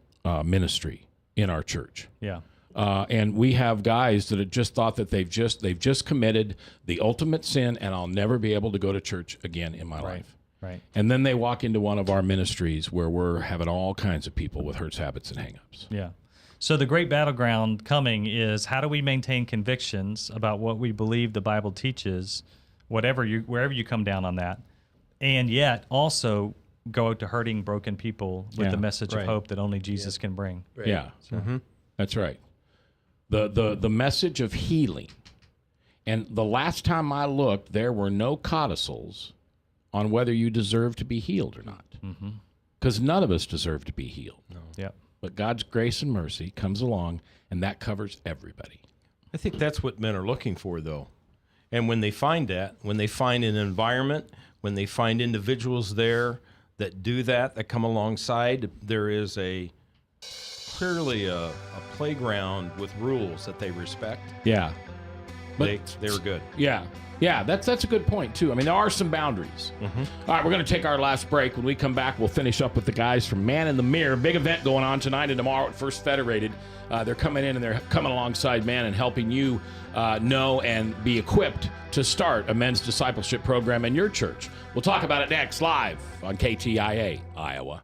Speaker 1: ministry in our church.
Speaker 6: Yeah.
Speaker 1: And we have guys that have just thought that they've just committed the ultimate sin, and I'll never be able to go to church again in my life.
Speaker 6: Right.
Speaker 1: And then they walk into one of our ministries where we're having all kinds of people with hurts, habits, and hangups.
Speaker 6: Yeah. So the great battleground coming is, how do we maintain convictions about what we believe the Bible teaches, wherever you come down on that, and yet also go out to hurting, broken people with the message of hope that only Jesus can bring.
Speaker 1: Right. Yeah. That's right. The message of healing. And the last time I looked, there were no codicils on whether you deserve to be healed or not. Because none of us deserve to be healed.
Speaker 6: No. Yep.
Speaker 1: But God's grace and mercy comes along, and that covers everybody.
Speaker 5: I think that's what men are looking for, though. And when they find that, when they find an environment, when they find individuals there that do that come alongside, there is clearly a playground with rules that they respect.
Speaker 1: Yeah.
Speaker 5: they were good.
Speaker 1: Yeah. Yeah, that's a good point, too. I mean, there are some boundaries. All right, we're going to take our last break. When we come back, we'll finish up with the guys from Man in the Mirror. Big event going on tonight and tomorrow at First Federated. They're coming in and they're coming alongside Man and helping you know and be equipped to start a men's discipleship program in your church. We'll talk about it next, live on KTIA, Iowa.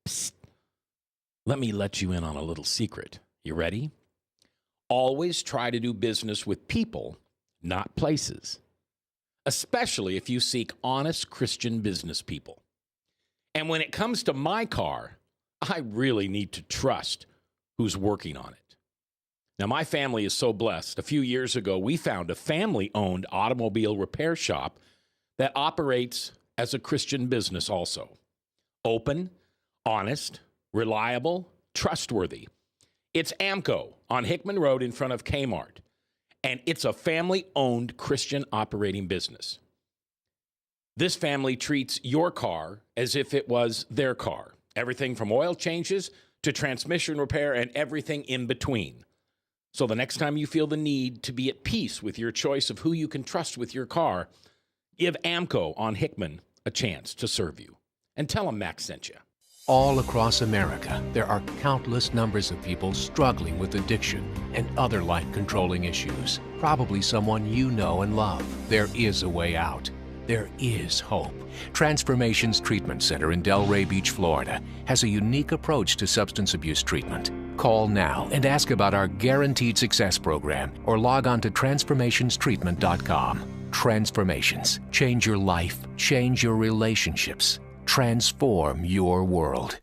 Speaker 1: Psst. Let me let you in on a little secret. You ready? Always try to do business with people, not places, especially if you seek honest Christian business people. And when it comes to my car, I really need to trust who's working on it. Now, my family is so blessed. A few years ago, we found a family-owned automobile repair shop that operates as a Christian business also. Open, honest, reliable, trustworthy. It's AMCO on Hickman Road in front of Kmart. And it's a family-owned Christian operating business. This family treats your car as if it was their car. Everything from oil changes to transmission repair and everything in between. So the next time you feel the need to be at peace with your choice of who you can trust with your car, give AMCO on Hickman a chance to serve you. And tell them Max sent you.
Speaker 8: All across America, there are countless numbers of people struggling with addiction and other life-controlling issues. Probably someone you know and love. There is a way out. There is hope. Transformations Treatment Center in Delray Beach, Florida, has a unique approach to substance abuse treatment. Call now and ask about our Guaranteed Success program or log on to transformationstreatment.com. Transformations. Change your life. Change your relationships. Transform your world.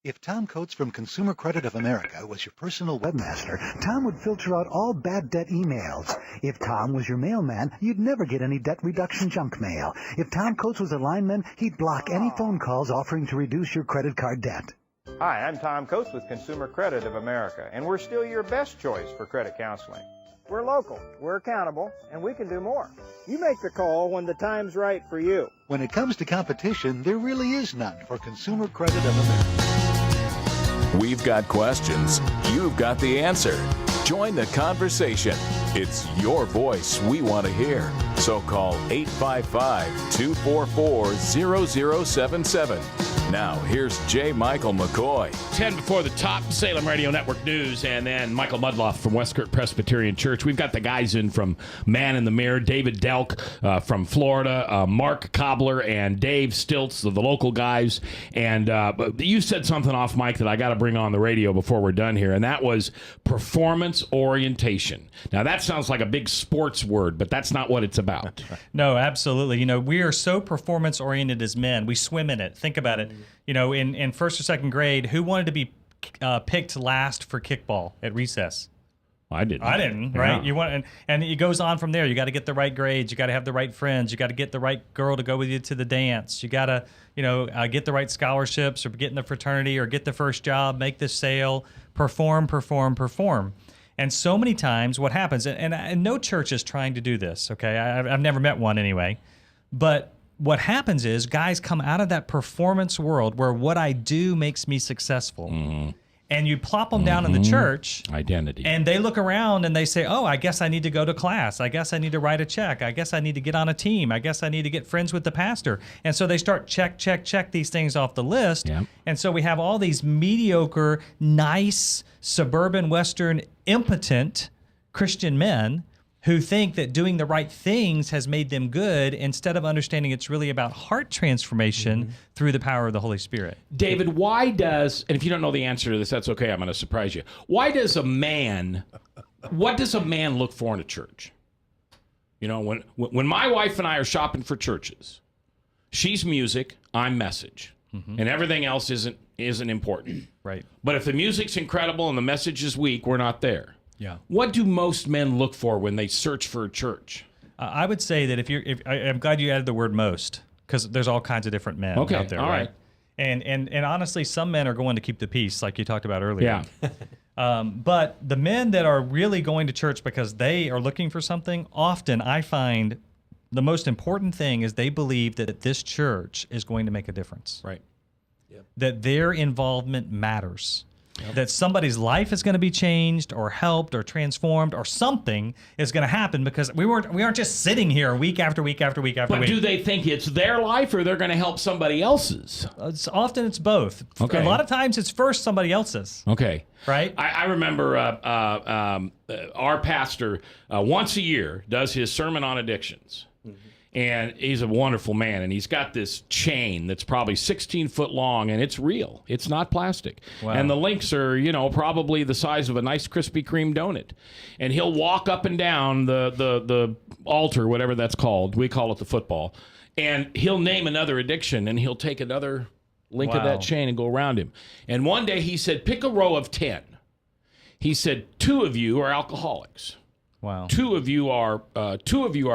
Speaker 17: If Tom Coates from Consumer Credit of America was your personal webmaster, Tom would filter out all bad debt emails. If Tom was your mailman, you'd never get any debt reduction junk mail. If Tom Coates was a lineman, he'd block any phone calls offering to reduce your credit card debt.
Speaker 12: Hi, I'm Tom Coates with Consumer Credit of America, and we're still your best choice for credit counseling. We're local, we're accountable, and we can do more. You make the call when the time's right for you.
Speaker 17: When it comes to competition, there really is none for Consumer Credit of America.
Speaker 4: We've got questions. You've got the answer. Join the conversation. It's your voice we want to hear. So call 855-244-0077. Now, here's J. Michael McCoy.
Speaker 1: 10 before the top, Salem Radio Network News, and then Michael Mudloff from Westkirk Presbyterian Church. We've got the guys in from Man in the Mirror, David Delk from Florida, Mark Cobbler, and Dave Stilts, the local guys. And you said something off mic that I got to bring on the radio before we're done here, and that was performance orientation. Now, that sounds like a big sports word, but that's not what it's about.
Speaker 6: No, absolutely. You know, we are so performance-oriented as men. We swim in it. Think about it. You know, in first or second grade, who wanted to be picked last for kickball at recess?
Speaker 1: I didn't.
Speaker 6: Right?
Speaker 1: Yeah.
Speaker 6: You want, and it goes on from there. You got to get the right grades. You got to have the right friends. You got to get the right girl to go with you to the dance. You got to, get the right scholarships, or get in the fraternity, or get the first job, make the sale, perform. And so many times, what happens, and no church is trying to do this. Okay, I've never met one anyway, but what happens is guys come out of that performance world where what I do makes me successful.
Speaker 1: Mm-hmm.
Speaker 6: And you plop them down in the church.
Speaker 1: Identity.
Speaker 6: And they look around and they say, oh, I guess I need to go to class. I guess I need to write a check. I guess I need to get on a team. I guess I need to get friends with the pastor. And so they start check these things off the list.
Speaker 1: Yep.
Speaker 6: And so we have all these mediocre, nice, suburban, Western, impotent Christian men who think that doing the right things has made them good, instead of understanding it's really about heart transformation through the power of the Holy Spirit.
Speaker 1: David, why does, and if you don't know the answer to this, that's okay, I'm going to surprise you. What does a man look for in a church? You know, when my wife and I are shopping for churches, she's music, I'm message. And everything else isn't important.
Speaker 6: Right.
Speaker 1: But if the music's incredible and the message is weak, we're not there.
Speaker 6: Yeah.
Speaker 1: What do most men look for when they search for a church?
Speaker 6: I would say that I'm glad you added the word most, because there's all kinds of different men
Speaker 1: Okay,
Speaker 6: out there.
Speaker 1: all
Speaker 6: right?
Speaker 1: right.
Speaker 6: And honestly, some men are going to keep the peace, like you talked about earlier.
Speaker 1: Yeah.
Speaker 6: But the men that are really going to church because they are looking for something, often I find the most important thing is they believe that this church is going to make a difference.
Speaker 1: Right.
Speaker 6: That their involvement matters. that somebody's life is going to be changed or helped or transformed or something is going to happen because we aren't just sitting here week after week after week after
Speaker 1: But
Speaker 6: week.
Speaker 1: do they think it's their life or they're going to help somebody else's?
Speaker 6: Often it's both.
Speaker 1: Okay.
Speaker 6: A lot of times it's first somebody else's.
Speaker 1: Okay.
Speaker 6: Right?
Speaker 1: I remember our pastor once a year does his sermon on addictions. And he's a wonderful man, and he's got this chain that's probably 16 foot long, and it's real. It's not plastic.
Speaker 6: Wow.
Speaker 1: And the links are, probably the size of a nice Krispy Kreme donut. And he'll walk up and down the altar, whatever that's called. We call it the football. And he'll name another addiction, and he'll take another link of
Speaker 6: Wow.
Speaker 1: that chain and go around him. And one day he said, pick a row of 10. He said, 2 of you are alcoholics.
Speaker 6: Wow.
Speaker 1: 2 of you are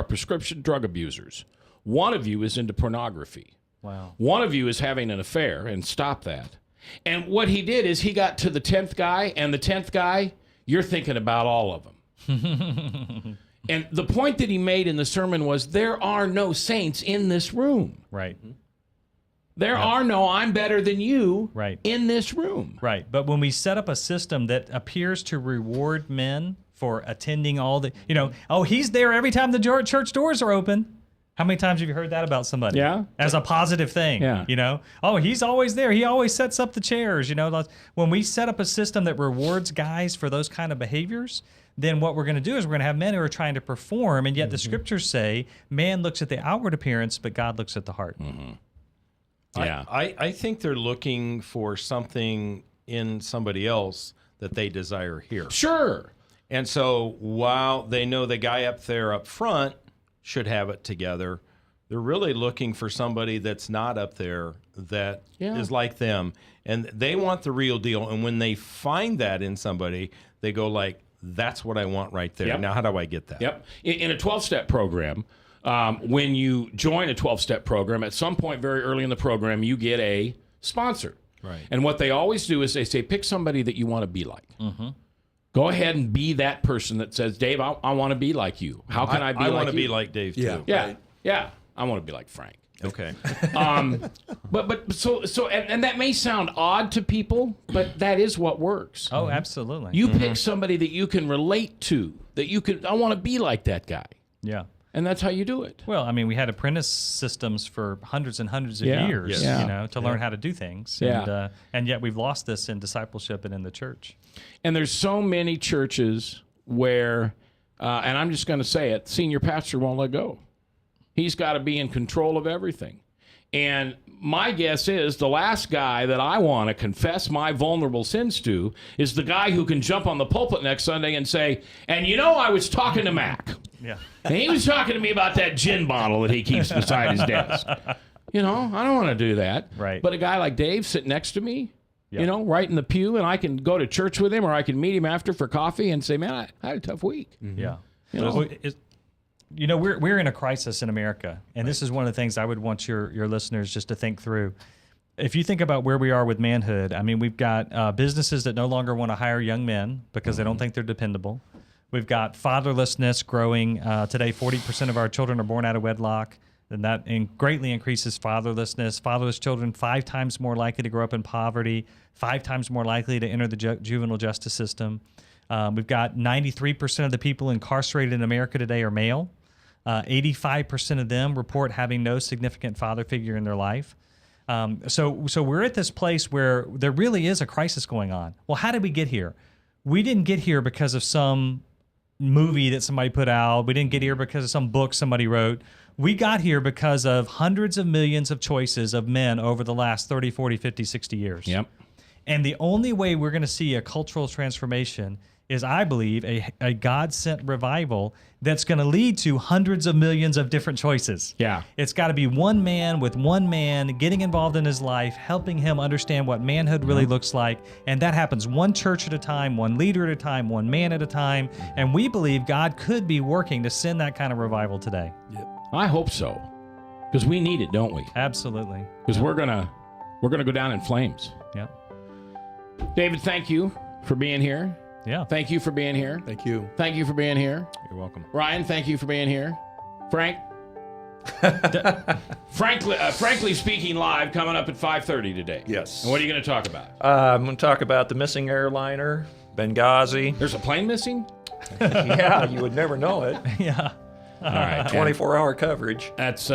Speaker 1: prescription drug abusers. 1 of you is into pornography.
Speaker 6: Wow.
Speaker 1: 1 of you is having an affair, and stop that. And what he did is he got to the 10th guy, and the 10th guy, you're thinking about all of them. And the point that he made in the sermon was there are no saints in this room.
Speaker 6: Right.
Speaker 1: There are no I'm better than you
Speaker 6: Right.
Speaker 1: in this room.
Speaker 6: Right. But when we set up a system that appears to reward men for attending all the, he's there every time the church doors are open. How many times have you heard that about somebody?
Speaker 1: Yeah.
Speaker 6: As a positive thing.
Speaker 1: Yeah.
Speaker 6: Oh, he's always there. He always sets up the chairs. When we set up a system that rewards guys for those kind of behaviors, then what we're going to do is we're going to have men who are trying to perform, and yet the scriptures say man looks at the outward appearance, but God looks at the heart.
Speaker 1: Yeah.
Speaker 5: I think they're looking for something in somebody else that they desire here.
Speaker 1: Sure.
Speaker 5: And so while they know the guy up there up front should have it together, they're really looking for somebody that's not up there that is like them. And they want the real deal. And when they find that in somebody, they go like, that's what I want right there.
Speaker 1: Yep.
Speaker 5: Now, how do I get that?
Speaker 1: Yep. In a 12-step program, when you join a 12-step program, at some point very early in the program, you get a sponsor.
Speaker 5: Right.
Speaker 1: And what they always do is they say, pick somebody that you want to be like.
Speaker 6: Mm-hmm.
Speaker 1: Go ahead and be that person that says, Dave, I want to be like you. How can I be like you?
Speaker 5: I want to be like Dave, too.
Speaker 1: Yeah. I want to be like Frank.
Speaker 5: Okay.
Speaker 1: But that may sound odd to people, but that is what works.
Speaker 6: Oh, absolutely.
Speaker 1: You pick somebody that you can relate to, I want to be like that guy.
Speaker 6: Yeah.
Speaker 1: And that's how you do it.
Speaker 6: Well, I mean, we had apprentice systems for hundreds and hundreds of
Speaker 1: Yeah.
Speaker 6: years,
Speaker 1: Yes.
Speaker 6: to learn how to do things.
Speaker 1: Yeah.
Speaker 6: And yet we've lost this in discipleship and in the church.
Speaker 1: And there's so many churches where, and I'm just going to say it, senior pastor won't let go. He's got to be in control of everything. And my guess is the last guy that I want to confess my vulnerable sins to is the guy who can jump on the pulpit next Sunday and say, and I was talking to Mac.
Speaker 6: Yeah.
Speaker 1: And he was talking to me about that gin bottle that he keeps beside his desk. I don't want to do that.
Speaker 6: Right.
Speaker 1: But a guy like Dave sitting next to me, right in the pew, and I can go to church with him or I can meet him after for coffee and say, man, I had a tough week.
Speaker 6: Yeah.
Speaker 1: You know?
Speaker 6: We're in a crisis in America, and this is one of the things I would want your listeners just to think through. If you think about where we are with manhood, I mean, we've got businesses that no longer want to hire young men because they don't think they're dependable. We've got fatherlessness growing. Today, 40% of our children are born out of wedlock, and that greatly increases fatherlessness. Fatherless children 5 times more likely to grow up in poverty, 5 times more likely to enter the juvenile justice system. We've got 93% of the people incarcerated in America today are male. 85% of them report having no significant father figure in their life. So we're at this place where there really is a crisis going on. Well, how did we get here? We didn't get here because of some movie that somebody put out. We didn't get here because of some book somebody wrote. We got here because of hundreds of millions of choices of men over the last 30, 40, 50, 60 years.
Speaker 1: Yep.
Speaker 6: And the only way we're going to see a cultural transformation is, I believe, a God-sent revival that's going to lead to hundreds of millions of different choices.
Speaker 1: Yeah.
Speaker 6: It's got to be one man with one man getting involved in his life, helping him understand what manhood really looks like. And that happens one church at a time, one leader at a time, one man at a time. And we believe God could be working to send that kind of revival today.
Speaker 1: Yep. I hope so. Because we need it, don't we?
Speaker 6: Absolutely.
Speaker 1: Because we're gonna go down in flames.
Speaker 6: Yep.
Speaker 1: David, thank you for being here.
Speaker 6: Yeah.
Speaker 1: Thank you for being here.
Speaker 7: Thank you.
Speaker 1: Thank you for being here.
Speaker 5: You're welcome.
Speaker 1: Ryan, thank you for being here. Frank, Frankly Speaking Live coming up at 5:30 today.
Speaker 7: Yes.
Speaker 1: And what are you going to talk about?
Speaker 7: I'm going to talk about the missing airliner, Benghazi.
Speaker 1: There's a plane missing?
Speaker 7: Yeah, you would never know it.
Speaker 6: Yeah.
Speaker 1: All right.
Speaker 7: 24-hour coverage.
Speaker 1: That's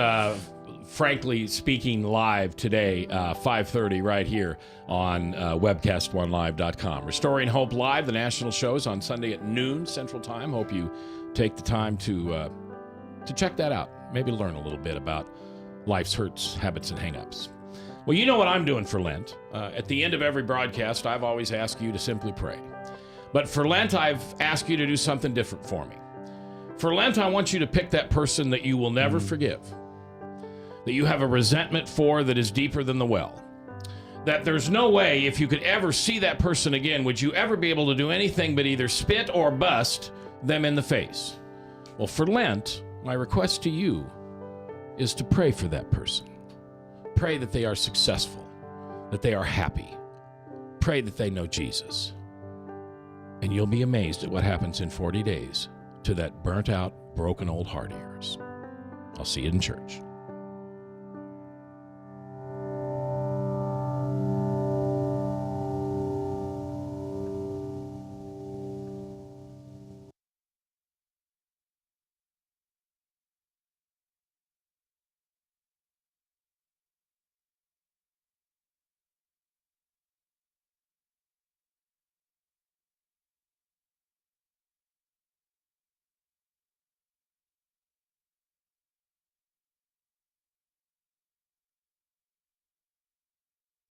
Speaker 1: Frankly Speaking Live today, 5:30 right here on webcast1live.com. Restoring Hope Live, the national shows on Sunday at noon Central Time. Hope you take the time to check that out. Maybe learn a little bit about life's hurts, habits, and hang-ups. Well, you know what I'm doing for Lent. At the end of every broadcast, I've always asked you to simply pray. But for Lent, I've asked you to do something different for me. For Lent, I want you to pick that person that you will never forgive, that you have a resentment for that is deeper than the well, that there's no way if you could ever see that person again, would you ever be able to do anything but either spit or bust them in the face. Well, for Lent, my request to you is to pray for that person. Pray that they are successful, that they are happy. Pray that they know Jesus. And you'll be amazed at what happens in 40 days to that burnt out, broken old heart of yours. I'll see you in church.